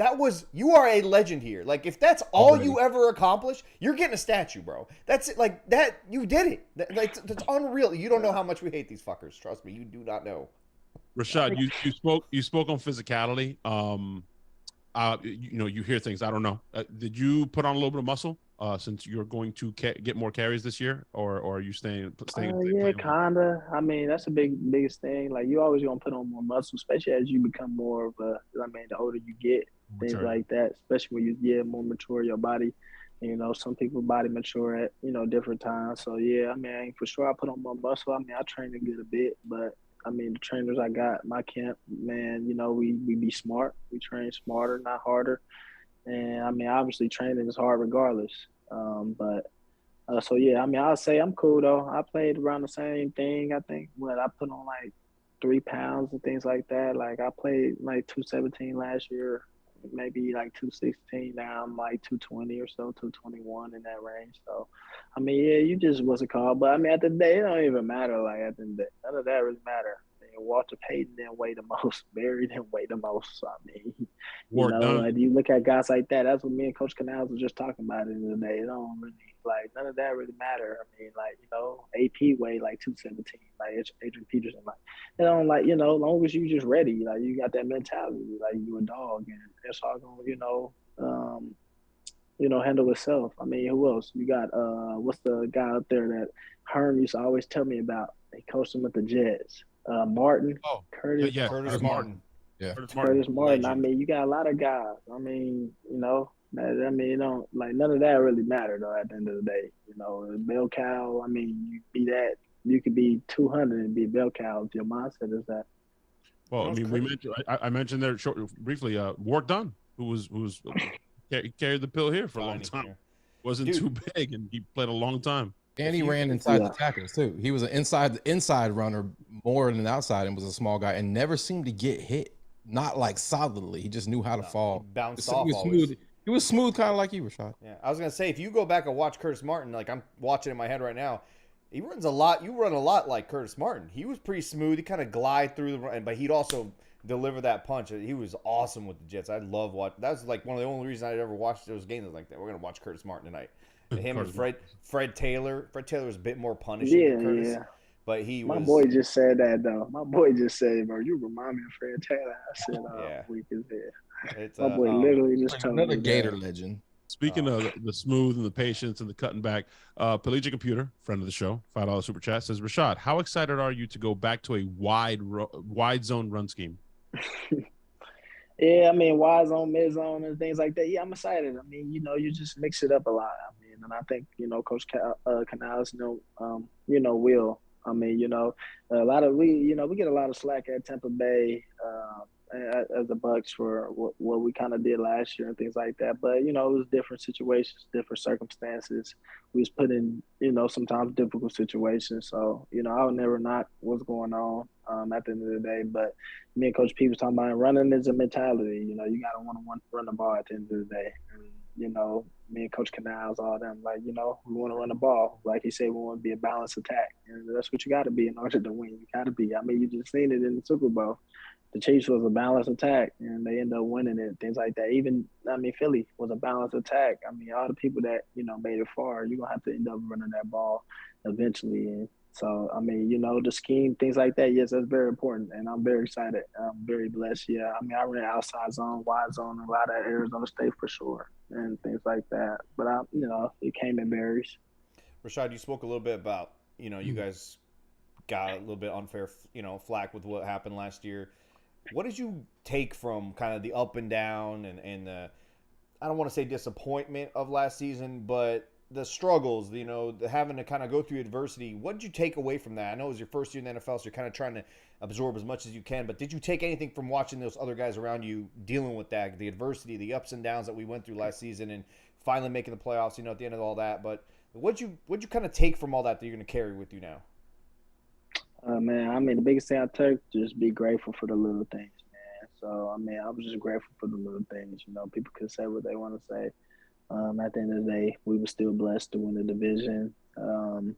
You are a legend here. Like if that's all you ever accomplish, you're getting a statue, bro. That's it. Like that, you did it. That's unreal. You don't know how much we hate these fuckers. Trust me, you do not know. Rachaad, you spoke on physicality. You hear things. I don't know. Did you put on a little bit of muscle since you're going to get more carries this year, or are you staying? Yeah, kinda. I mean, that's the biggest thing. Like you always gonna put on more muscle, especially as you become more of a. I mean, the older you get, things like that. Especially when you get more mature, your body. Some people body mature at different times. So yeah, I mean, for sure, I put on more muscle. I mean, I train a good a bit, but. I mean, the trainers I got, my camp, man, we be smart. We train smarter, not harder. And, I mean, obviously training is hard regardless. So, yeah, I mean, I'll say I'm cool, though. I played around the same thing. I think, I put on, 3 pounds and things like that. Like, I played, 217 last year, maybe, 216. Now I'm, 220 or so, 221 in that range. So, I mean, yeah, you just what's it called? But, I mean, at the end of the day, it don't even matter. At the end of the day, none of that really matter. Walter Payton didn't weigh the most. Barry didn't weigh the most. So, I mean, you look at guys like that. That's what me and Coach Canals was just talking about at the end of the day. It don't really, none of that really matter. I mean, AP weighed 217, Adrian Peterson. It don't as long as you just ready, you got that mentality, you a dog, and it's all gonna, handle itself. I mean, who else? You got what's the guy out there that Herm used to always tell me about? He coached him with the Jets. Martin. Curtis Martin. Yeah. Curtis Martin. I mean, you got a lot of guys. I mean, it don't none of that really matter though at the end of the day. Bell cow, I mean, you could be 200 and be a bell cow if your mindset is that. Well, I mean, I mentioned there briefly, Ward Dunn, who was carried the pill here for a long time. Wasn't too big, and he played a long time. And he ran inside the tackles too. He was an inside runner more than an outside, and was a small guy, and never seemed to get hit. Not solidly. He just knew how to fall. He bounced off. He was smooth, kind of like you, Rachaad. Yeah, I was gonna say, if you go back and watch Curtis Martin, I'm watching in my head right now, he runs a lot. You run a lot like Curtis Martin. He was pretty smooth. He kind of glide through the run, but he'd also deliver that punch. He was awesome with the Jets. I love watching. That was one of the only reasons I'd ever watched those games. I was like, we're gonna watch Curtis Martin tonight. Him and Fred Taylor. Fred Taylor was a bit more punishing than Curtis. Yeah. But my boy just said that though. My boy just said, "Bro, you remind me of Fred Taylor." I said, "Weak as hell." My boy literally just told me another Gator legend. Speaking of the smooth and the patience and the cutting back, Pelagic Computer, friend of the show, $5 super chat, says, Rachaad, how excited are you to go back to a wide zone run scheme? Yeah, I mean, wide zone, mid zone, and things like that. Yeah, I'm excited. I mean, you just mix it up a lot. I mean, and I think Coach Canales, will. I mean, a lot of we get a lot of slack at Tampa Bay as the Bucs for what we kind of did last year and things like that. But it was different situations, different circumstances. We was put in sometimes difficult situations. So I would never knock what's going on at the end of the day. But me and Coach P was talking about running is a mentality. You gotta want to run the ball at the end of the day. And, me and Coach Canals, all them, we want to run the ball. Like he said, we want to be a balanced attack. And that's what you got to be in order to win. You got to be. I mean, you just seen it in the Super Bowl. The Chiefs was a balanced attack, and they ended up winning it, things like that. Even, Philly was a balanced attack. I mean, all the people that, made it far, you're going to have to end up running that ball eventually. And so, I mean, the scheme, things like that, yes, that's very important, and I'm very excited. I'm very blessed, yeah. I mean, I ran outside zone, wide zone, a lot of Arizona State for sure, and things like that. But, it came in varies. Rachaad, you spoke a little bit about, you guys got a little bit unfair, flack with what happened last year. What did you take from kind of the up and down and the, I don't want to say disappointment of last season, but the struggles, the having to kind of go through adversity? What did you take away from that? I know it was your first year in the NFL, so you're kind of trying to absorb as much as you can, but did you take anything from watching those other guys around you dealing with that, the adversity, the ups and downs that we went through last season and finally making the playoffs, at the end of all that? But what'd you kind of take from all that you're going to carry with you now? Man, I mean, the biggest thing I took, just be grateful for the little things, man. So, I mean, I was just grateful for the little things. People could say what they want to say. At the end of the day, we were still blessed to win the division.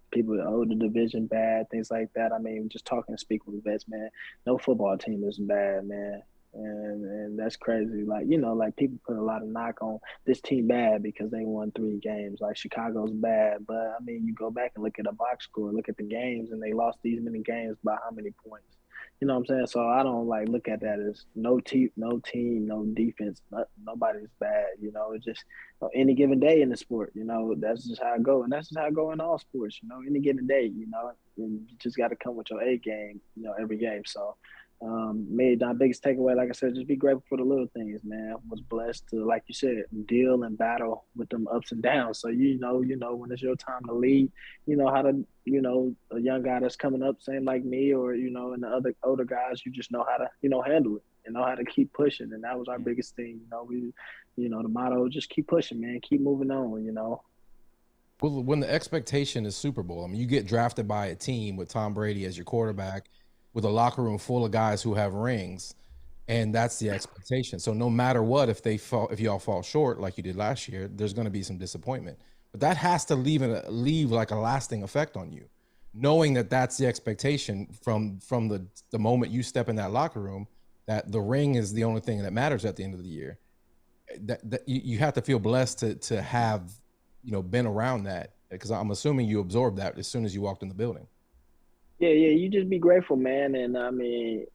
People, the division bad, things like that. I mean, just talking and speaking with vets, man, no football team is bad, man. And that's crazy. Like people put a lot of knock on this team bad because they won 3 games. Like Chicago's bad, but I mean, you go back and look at the box score, look at the games, and they lost these many games by how many points? You know what I'm saying? So I don't look at that as no team, no defense, nobody's bad. It's just any given day in the sport. That's just how it goes, and that's just how it goes in all sports. Any given day. And you just got to come with your A game. Every game. So. My biggest takeaway, like I said, just be grateful for the little things, man. I was blessed to, like you said, deal and battle with them ups and downs. So when it's your time to lead, how to, a young guy that's coming up, same like me, or and the other older guys, you just know how to, handle it, how to keep pushing, and that was our biggest thing. The motto, just keep pushing, man, keep moving on. Well, when the expectation is Super Bowl, I mean, you get drafted by a team with Tom Brady as your quarterback, with a locker room full of guys who have rings, and that's the expectation. So no matter what, if y'all fall short like you did last year, there's going to be some disappointment. But that has to leave like a lasting effect on you, knowing that that's the expectation from the moment you step in that locker room, that the ring is the only thing that matters at the end of the year. That you have to feel blessed to have been around that, because I'm assuming you absorbed that as soon as you walked in the building. Yeah, you just be grateful, man. And I mean,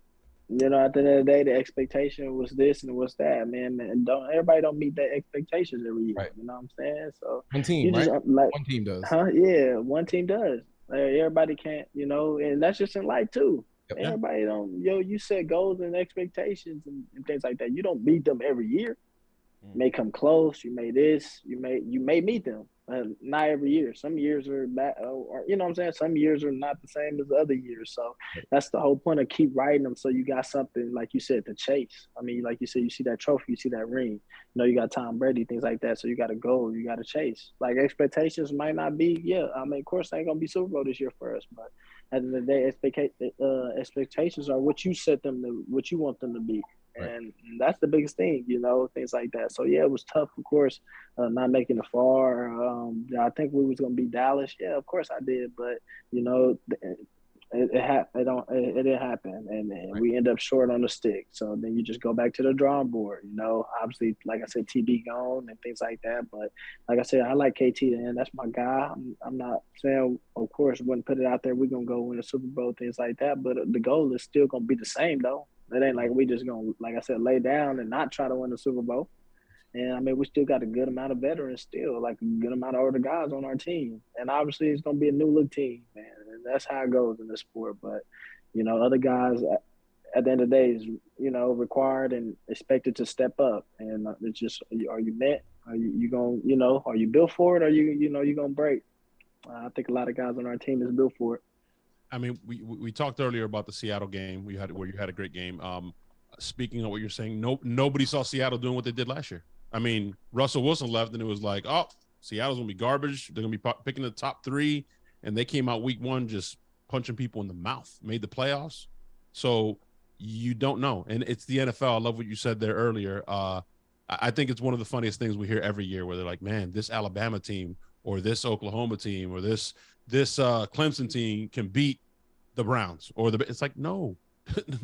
at the end of the day, the expectation was this and was that, man. And everybody don't meet that expectations every year. Right. You know what I'm saying? So one team, you just right? One team does. Yeah, one team does. Everybody can't, and that's just in life too. Yep. Everybody don't. You set goals and expectations and things like that. You don't meet them every year. You may come close. You may this. You may meet them. Not every year. Some years are bad, or what I'm saying? Some years are not the same as other years. So that's the whole point of keep writing them, so you got something, like you said, to chase. I mean, like you said, you see that trophy, you see that ring. You got Tom Brady, things like that. So you got to go, you got to chase. Like expectations might not be, I mean, of course, it ain't gonna be Super Bowl this year for us, but at the end of the day, expectations are what you set them to, what you want them to be. Right. And that's the biggest thing, things like that. So, it was tough, of course, not making it far. I think we was going to beat Dallas. Yeah, of course I did. But, it didn't happen. And right. We end up short on the stick. So then you just go back to the drawing board. Obviously, like I said, TB gone and things like that. But like I said, I like KT, and that's my guy. I'm not saying, of course, wouldn't put it out there, we're going to go win a Super Bowl, things like that. But the goal is still going to be the same, though. It ain't like we just going to, like I said, lay down and not try to win the Super Bowl. And, I mean, we still got a good amount of veterans still, like a good amount of older guys on our team. And, obviously, it's going to be a new-look team, man. And that's how it goes in this sport. But, other guys, at the end of the day, is, required and expected to step up. And it's just, are you meant? Are you going to, are you built for it? Or you going to break? I think a lot of guys on our team is built for it. I mean, we talked earlier about the Seattle game where you had a great game. Speaking of what you're saying, nobody saw Seattle doing what they did last year. I mean, Russell Wilson left, and it was like, oh, Seattle's gonna be garbage. They're gonna be picking the top 3, and they came out week 1 just punching people in the mouth. Made the playoffs, so you don't know. And it's the NFL. I love what you said there earlier. I think it's one of the funniest things we hear every year, where they're like, man, this Alabama team or this Oklahoma team or this Clemson team can beat the Browns it's like, no,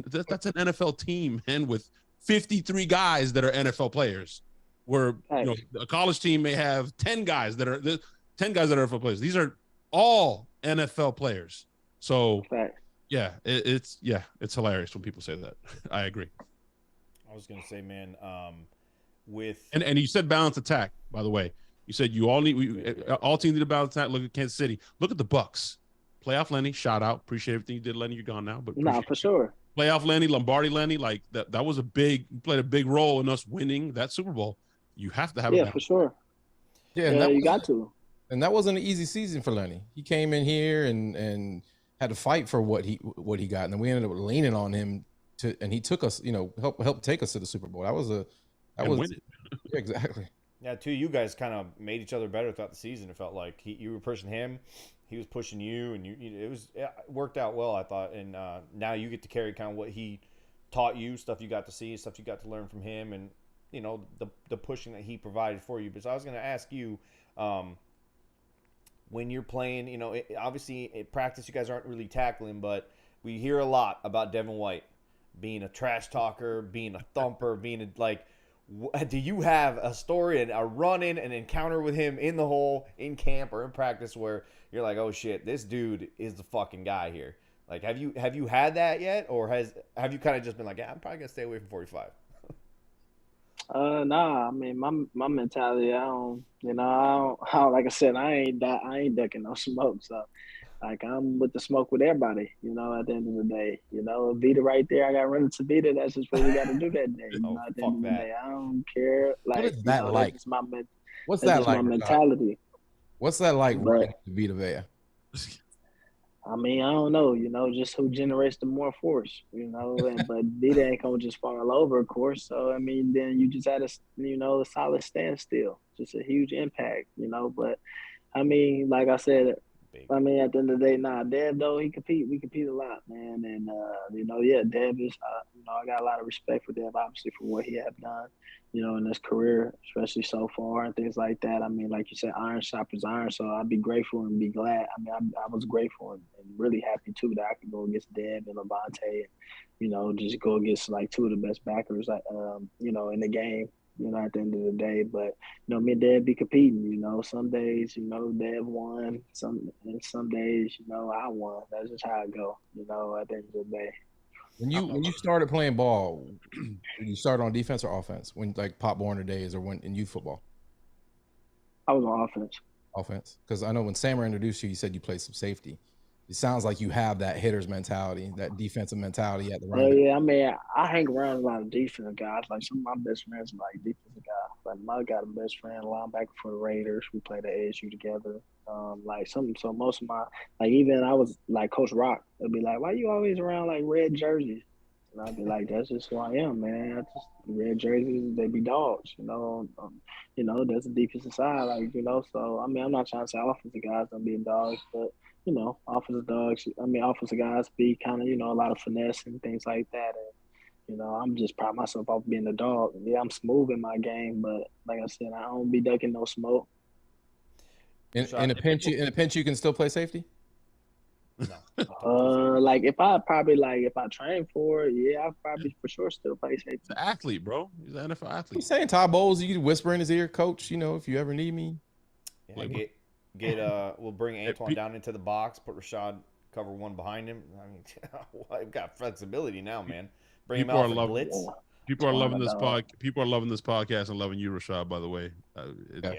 that's an NFL team, and with 53 guys that are NFL players, where a college team may have 10 guys that are NFL players. These are all NFL players. So it's hilarious when people say that. I agree. I was gonna say, man, and you said balanced attack, by the way. You said all teams need a balanced attack. Look at Kansas City. Look at the Bucs. playoff Lenny, shout out. Appreciate everything you did, Lenny. You're gone now, but For sure. Playoff Lenny, Lombardi Lenny, like that was played a big role in us winning that Super Bowl. You have to have for sure. Yeah, and you got to. And that wasn't an easy season for Lenny. He came in here and had to fight for what he got, and then we ended up leaning on him and he took us, help take us to the Super Bowl. That was win it. Yeah, exactly. Yeah, too. You guys kind of made each other better throughout the season. It felt like you were pushing him, he was pushing you, and it worked out well, I thought. And now you get to carry kind of what he taught you, stuff you got to see, stuff you got to learn from him, and the pushing that he provided for you. But so I was going to ask you, when you're playing, obviously at practice you guys aren't really tackling, but we hear a lot about Devin White being a trash talker, being a thumper, do you have a story and a run-in, an encounter with him in the hole, in camp or in practice where you're like, oh shit, this dude is the fucking guy here? Like, have you had that yet, or have you kind of just been like, yeah, I'm probably gonna stay away from 45? Nah. I mean, my mentality, I don't, like I said, I ain't ducking no smoke. So, like, I'm with the smoke with everybody. At the end of the day, Vita right there. I got running to Vita. That's just what we got to do that day. At the end of the day, I don't care. Like, what is that like? What's that like? My mentality. What's that like? Running to Vita Vea? I mean, I don't know, just who generates the more force, but Vita ain't gonna just fall over, of course. So, I mean, then you just had a solid standstill, just a huge impact, but I mean, like I said, I mean, at the end of the day, Dev, though, we compete a lot, man. And, Dev is, I got a lot of respect for Dev, obviously, for what he have done, in his career, especially so far and things like that. I mean, like you said, iron sharpens iron. So I'd be grateful and be glad. I mean, I was grateful and really happy, too, that I could go against Dev and Levante and, just go against, like, two of the best backers, in the game. At the end of the day, but me and Dev be competing. Some days, Dev won. Some days, I won. That's just how it go. At the end of the day. When you started playing ball, did you start on defense or offense? When like Pop Warner days or when in youth football? I was on offense. Offense, because I know when Sammer introduced you, he said you played some safety. It sounds like you have that hitter's mentality, that defensive mentality at the right. Yeah, I mean, I hang around a lot of defensive guys. Like some of my best friends are like defensive guys. Like I got a best friend, linebacker for the Raiders. We played at ASU together. So most of my, like even I was like Coach Rock. They'll be like, "Why you always around like red jerseys?" And I'd be like, "That's just who I am, man. I just red jerseys. They be dogs, That's the defensive side, So I mean, I'm not trying to say offensive guys don't be dogs, but offensive guys be kind of, a lot of finesse and things like that. And, I'm just proud of myself off being a dog. Yeah, I'm smooth in my game, but like I said, I don't be ducking no smoke. In a pinch, you can still play safety? No. Like if I train for it, yeah, I'll probably for sure still play safety. He's an athlete, bro. He's an NFL athlete. I'm saying Todd Bowles, you can whisper in his ear, Coach, if you ever need me. Yeah, we'll bring Antoine down into the box, put Rachaad cover one behind him. I mean, I've got flexibility now, man. Bring him out for blitz. People are loving this People are loving this podcast and loving you, Rachaad. By the way,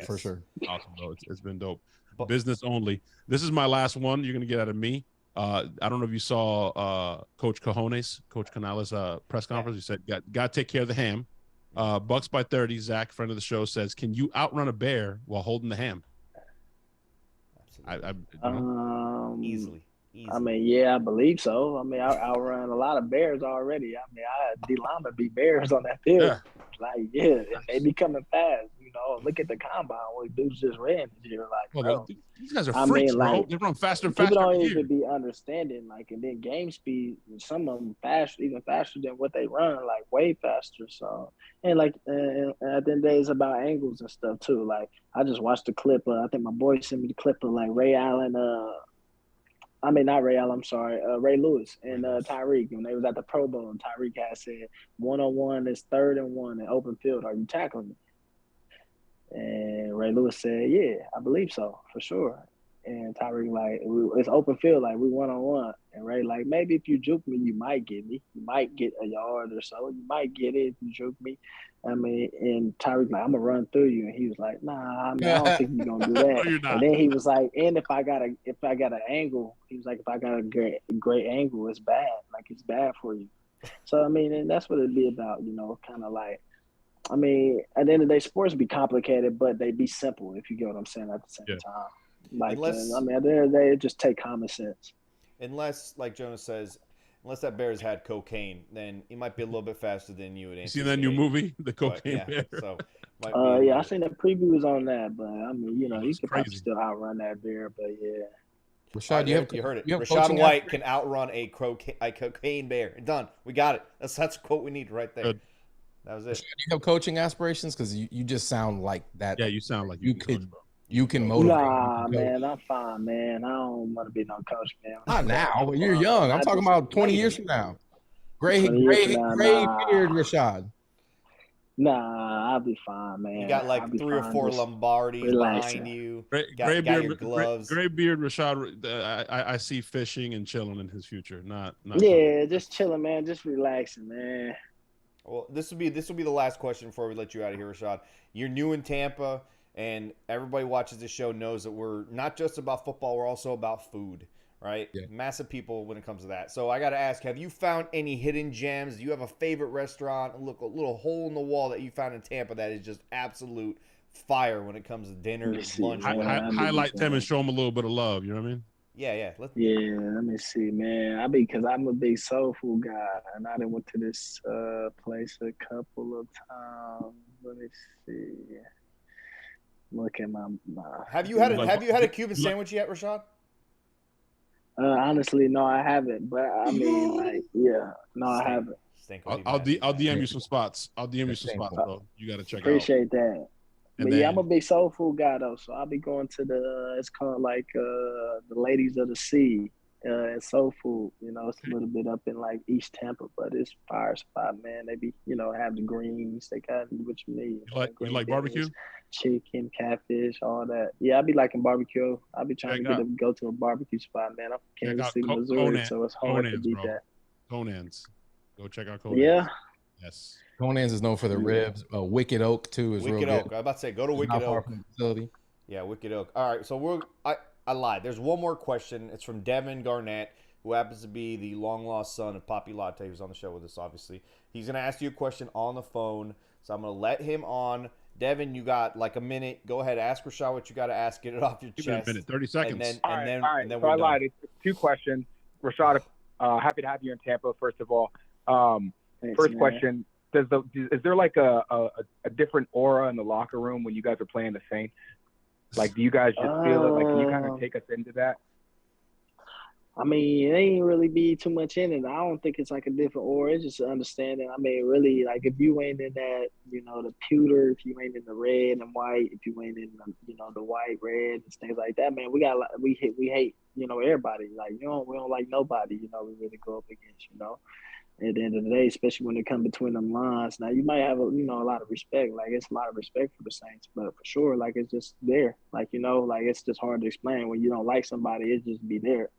for sure. Awesome, bro. It's been dope. Business only. This is my last one. You're gonna get out of me. I don't know if you saw Coach Canales' press conference. He said, "Got to take care of the ham." Bucs by 30. Zach, friend of the show, says, "Can you outrun a bear while holding the ham?" Easily. I mean, yeah, I believe so. I mean, I outrun a lot of bears already. I mean, D-Lama beat bears on that field. Yeah. Like, yeah, and they be coming fast. Look at the combine. What dudes just ran this year. Like, bro, these guys are freaks, bro. They run faster and faster. People don't even be understanding, like, and then game speed, some of them even faster than what they run, like, way faster. So, and like, and at the end of the day, it's about angles and stuff, too. Like, I just watched the clip. I think my boy sent me the clip of, like, Ray Allen, not Ray Allen, I'm sorry, Ray Lewis and Tyreek. When they was at the Pro Bowl, and Tyreek had said, 1-on-1 is 3rd and 1 in open field. Are you tackling me? And Ray Lewis said, yeah, I believe so, for sure. And Tyreek like, it's open field, like we 1-on-1. And Ray like, maybe if you juke me, you might get me. You might get a yard or so. You might get it if you juke me. I mean, and Tyreek like, I'm gonna run through you. And he was like, nah, I mean, I don't think you're gonna do that. No, you're not. And then he was like, and if I got an angle, he was like, if I got a great angle, it's bad. Like it's bad for you. So I mean, and that's what it'd be about, kind of like. I mean, at the end of the day, sports be complicated, but they be simple, if you get what I'm saying, at the same time. Like, at the end of the day, it just take common sense. Unless, like Jonas says, unless that bear's had cocaine, then he might be a little bit faster than you would anticipate. You see that new movie, The Cocaine Bear? So, I seen the previews on that, but I mean, you could probably still outrun that bear, but yeah. Rashad, you heard it. Rachaad White can outrun a cocaine bear. Done. We got it. That's a quote we need right there. Good. That was it. Rashad, do you have coaching aspirations? Because you just sound like that. Yeah, you sound like you could. You can motivate. Nah, man, I'm fine, man. I don't want to be no coach, man. Not now. You're young. I'm talking about 20 years from now. Gray beard, Rachaad. Nah, I'll be fine, man. You got like 3 or 4 Lombardis behind you. Gray beard, gloves. Gray beard, Rachaad. I see fishing and chilling in his future. Not. Yeah, just chilling, man. Just relaxing, man. Well, this will be the last question before we let you out of here, Rachaad. You're new in Tampa, and everybody watches this show knows that we're not just about football, we're also about food, right? Yeah. Massive people when it comes to that. So I got to ask, have you found any hidden gems? Do you have a favorite restaurant, a little hole in the wall that you found in Tampa that is just absolute fire when it comes to dinner, lunch? Highlight them and show them a little bit of love, you know what I mean? Yeah. Let me see, man. Because I'm a big soul food guy, and I done went to this place a couple of times. Let me see. Look at my. Have you had a Cuban sandwich yet, Rachaad? Honestly, no, I haven't. But I mean, I haven't. I'll DM you some spots. Bro. You got to check Appreciate out. That. But I'm a big soul food guy though, so I'll be going to it's called like the Ladies of the Sea, and soul food. It's a little bit up in like East Tampa, but it's fire spot, man. They be have the greens, they got what you need. You like barbecue? Chicken, catfish, all that. Yeah, I be liking barbecue. I be trying to go to a barbecue spot, man. I'm from Kansas City, Missouri, so it's hard to beat that. Conan's. Go check out Conan's. Yeah. Yes. Conan's is known for the ribs. Wicked Oak too is real good. I was about to say, go to Wicked Oak. Yeah, Wicked Oak. All right, so I lied. There's one more question. It's from Devin Garnett, who happens to be the long-lost son of Poppy Latte, who's on the show with us, obviously. He's going to ask you a question on the phone, so I'm going to let him on. Devin, you got like a minute. Go ahead, ask Rachaad what you got to ask. Get it off your chest. Give me a minute, 30 seconds. All right. So I lied. It's 2 questions. Rachaad, happy to have you in Tampa, first of all. Thanks, first man. question. Is there like a different aura in the locker room when you guys are playing the Saints? Like, do you guys just feel it? Like, can you kind of take us into that? I mean, it ain't really be too much in it. I don't think it's like a different aura. It's just understanding. I mean, really, like if you ain't in that, the pewter, if you ain't in the red and white, if you ain't in the, the white, red, and things like that, man, we hate, everybody. Like, we don't like nobody. We really go up against, At the end of the day, especially when they come between them lines. Now, you might have a lot of respect. Like, it's a lot of respect for the Saints, but for sure, like, it's just there. Like, like, it's just hard to explain. When you don't like somebody, it just be there,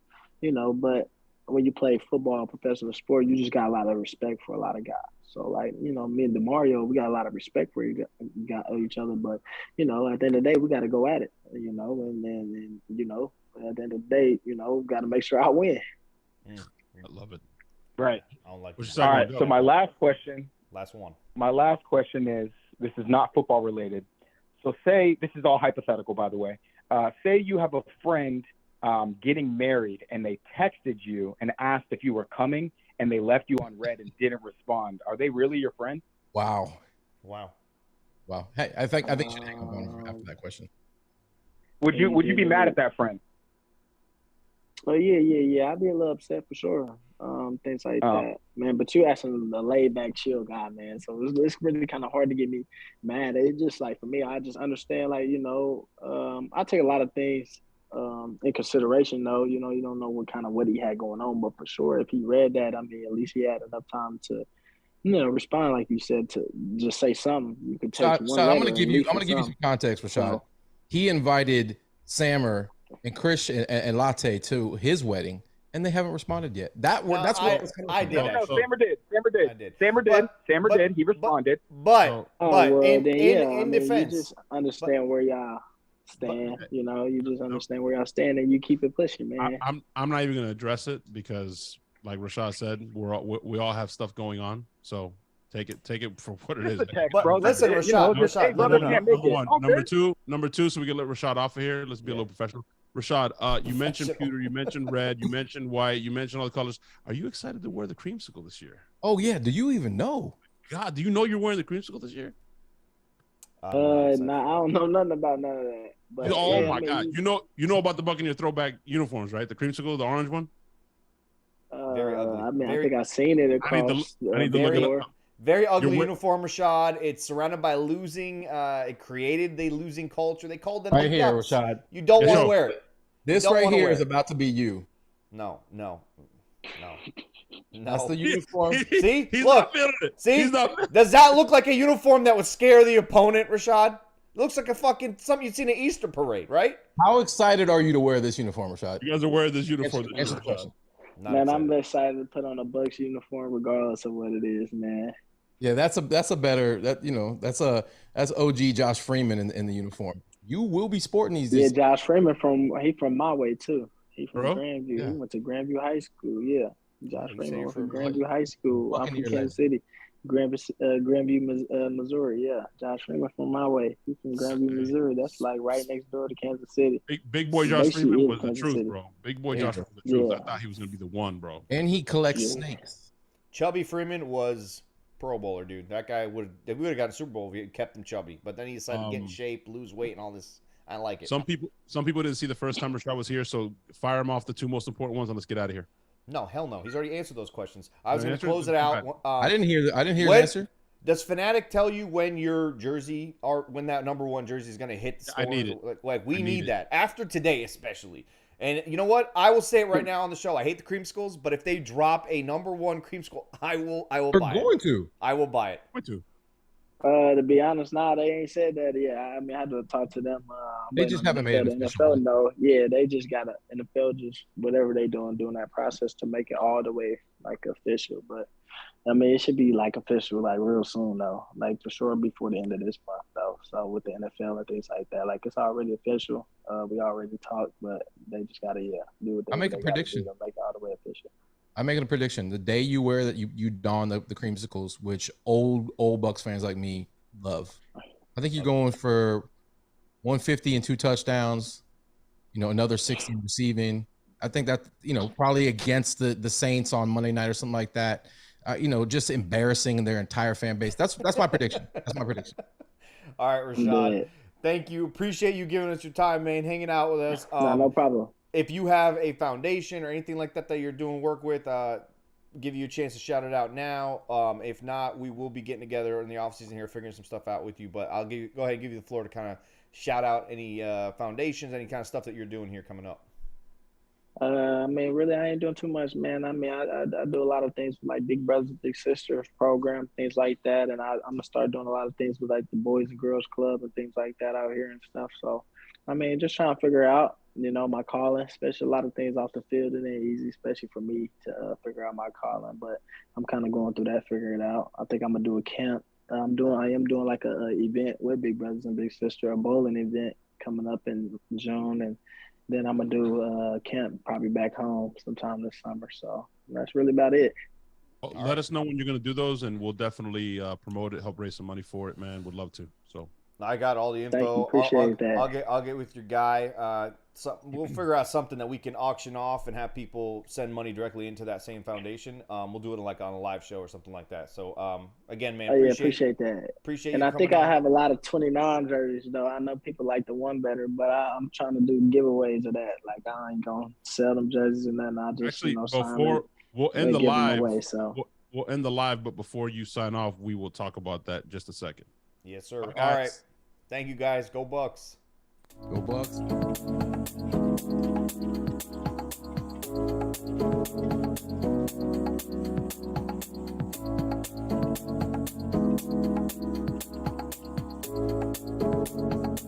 But when you play football, professional sport, you just got a lot of respect for a lot of guys. So, like, me and DeMario, we got a lot of respect for each other. But, at the end of the day, we got to go at it, and then, at the end of the day, got to make sure I win. I love it. Right. I don't like all right. So my last question. Last one. My last question is, this is not football related. So say, this is all hypothetical, by the way. Say you have a friend getting married and they texted you and asked if you were coming and they left you on red and didn't respond. Are they really your friend? Wow. Hey, I think you should hang up on her after that question. Would you be mad at that friend? Oh yeah. I'd be a little upset for sure. Things like that, man. But you asking the laid back, chill guy, man. So it's really kind of hard to get me mad. It's just like for me, I just understand, like I take a lot of things in consideration. Though you don't know what he had going on, but for sure, if he read that, I mean, at least he had enough time to respond, like you said, to just say something. You could take so I'm gonna give you some context, Rachaad. He invited Sammer and Chris and Latte to his wedding, and they haven't responded yet. That's what I was coming I from. did. No, actually. Sammer did. Sammer did. I did. Sammer did. Sammer but- did. He responded. But in defense, you just understand where y'all stand. You just understand where y'all stand, and you keep it pushing, man. I'm not even going to address it because, like Rachaad said, we all have stuff going on. So take it for what it is. But listen, Rachaad, Number two, so we can let Rachaad off of here. Let's be a little professional. Rachaad, you mentioned pewter, you mentioned red, you mentioned white, you mentioned all the colors. Are you excited to wear the creamsicle this year? Oh yeah, do you even know? God, do you know you're wearing the creamsicle this year? Nah, I don't know nothing about none of that. But God, you know about the Buccaneers throwback uniforms, right? The creamsicle, the orange one. Very ugly. I think I've seen it across. I need to look it up. Very ugly uniform, Rachaad. It's surrounded by losing. It created the losing culture. They called them right the here, Bucs. Rachaad. You don't want to wear it. This right here is about to be you. No. That's the uniform. See, he's look. Not feeling it. See, he's not... does that look like a uniform that would scare the opponent, Rachaad? It looks like a fucking something you'd see in an Easter parade, right? How excited are you to wear this uniform, Rashad? You guys are wearing this uniform. Answer the question. I'm excited to put on a Bucs uniform regardless of what it is, man. Yeah, that's OG Josh Freeman in the uniform. You will be sporting these. Yeah, Josh Freeman from my way too. He from Grandview. Yeah. He went to Grandview High School. Yeah, Josh Freeman went from Grandview High School. I'm from Kansas City, Grandview, Missouri. Yeah, Josh Freeman from my way. He's from Grandview, Missouri. That's like right next door to Kansas City. Big boy Josh Freeman was the truth, bro. Big boy Josh was the truth. I thought he was gonna be the one, bro. And he collects snakes. Chubby Freeman was Pro Bowler, dude. That guy we would have gotten a Super Bowl if he kept him chubby. But then he decided to get in shape, lose weight, and all this. I like it. Some people didn't see the first time Rachaad was here, so fire him off the two most important ones, and let's get out of here. No, hell no. He's already answered those questions. I was going to close it out. I didn't hear the answer. Does Fanatic tell you when your jersey or when that number one jersey is going to hit the store? I need it. Like we need that after today, especially. And you know what? I will say it right now on the show. I hate the creamsicles, but if they drop a number one creamsicle, I will buy it. I will buy it. Going to. To be honest, they ain't said that yet. I mean, I had to talk to them. They just haven't made it official. NFL, no. Yeah, they just got to NFL just whatever they doing that process to make it all the way like official. But I mean, it should be like official like real soon though, like for sure before the end of this month though. So with the NFL and things like that, like it's already official. We already talked, but they just gotta do what they. I make a prediction. To make it all the way official. I'm making a prediction. The day you wear that, you don the creamsicles, which old Bucs fans like me love. I think you're going for 150 and 2 touchdowns. Another 60 receiving. I think that probably against the Saints on Monday night or something like that. Just embarrassing their entire fan base. That's my prediction. That's my prediction. All right, Rachaad. Thank you. Appreciate you giving us your time, man. Hanging out with us. No problem. If you have a foundation or anything like that you're doing work with, give you a chance to shout it out now. If not, we will be getting together in the offseason here, figuring some stuff out with you. But I'll go ahead and give you the floor to kind of shout out any foundations, any kind of stuff that you're doing here coming up. I mean, really, I ain't doing too much, man. I mean, I do a lot of things with like Big Brothers Big Sisters program, things like that. And I'm going to start doing a lot of things with like the Boys and Girls Club and things like that out here and stuff. So, I mean, just trying to figure out, my calling, especially a lot of things off the field. It ain't easy, especially for me to figure out my calling. But I'm kind of going through that, figuring it out. I think I'm going to do a camp. I am doing like a event with Big Brothers and Big Sister, a bowling event coming up in June. And then I'm going to do a camp probably back home sometime this summer. So that's really about it. Well, let us know when you're going to do those, and we'll definitely promote it, help raise some money for it, man. Would love to. So I got all the info. Thank you. Appreciate that. I'll get with your guy. We'll figure out something that we can auction off and have people send money directly into that same foundation. We'll do it like on a live show or something like that. So again, man, appreciate that. Appreciate. And I think I have a lot of 29 jerseys though. I know people like the one better, but I'm trying to do giveaways of that. Like I ain't gonna sell them jerseys and nothing. I just actually before we'll end the live. We'll end the live, but before you sign off, we will talk about that in just a second. Yes, sir. All right. Thank you, guys. Go Bucs. Go Bucs.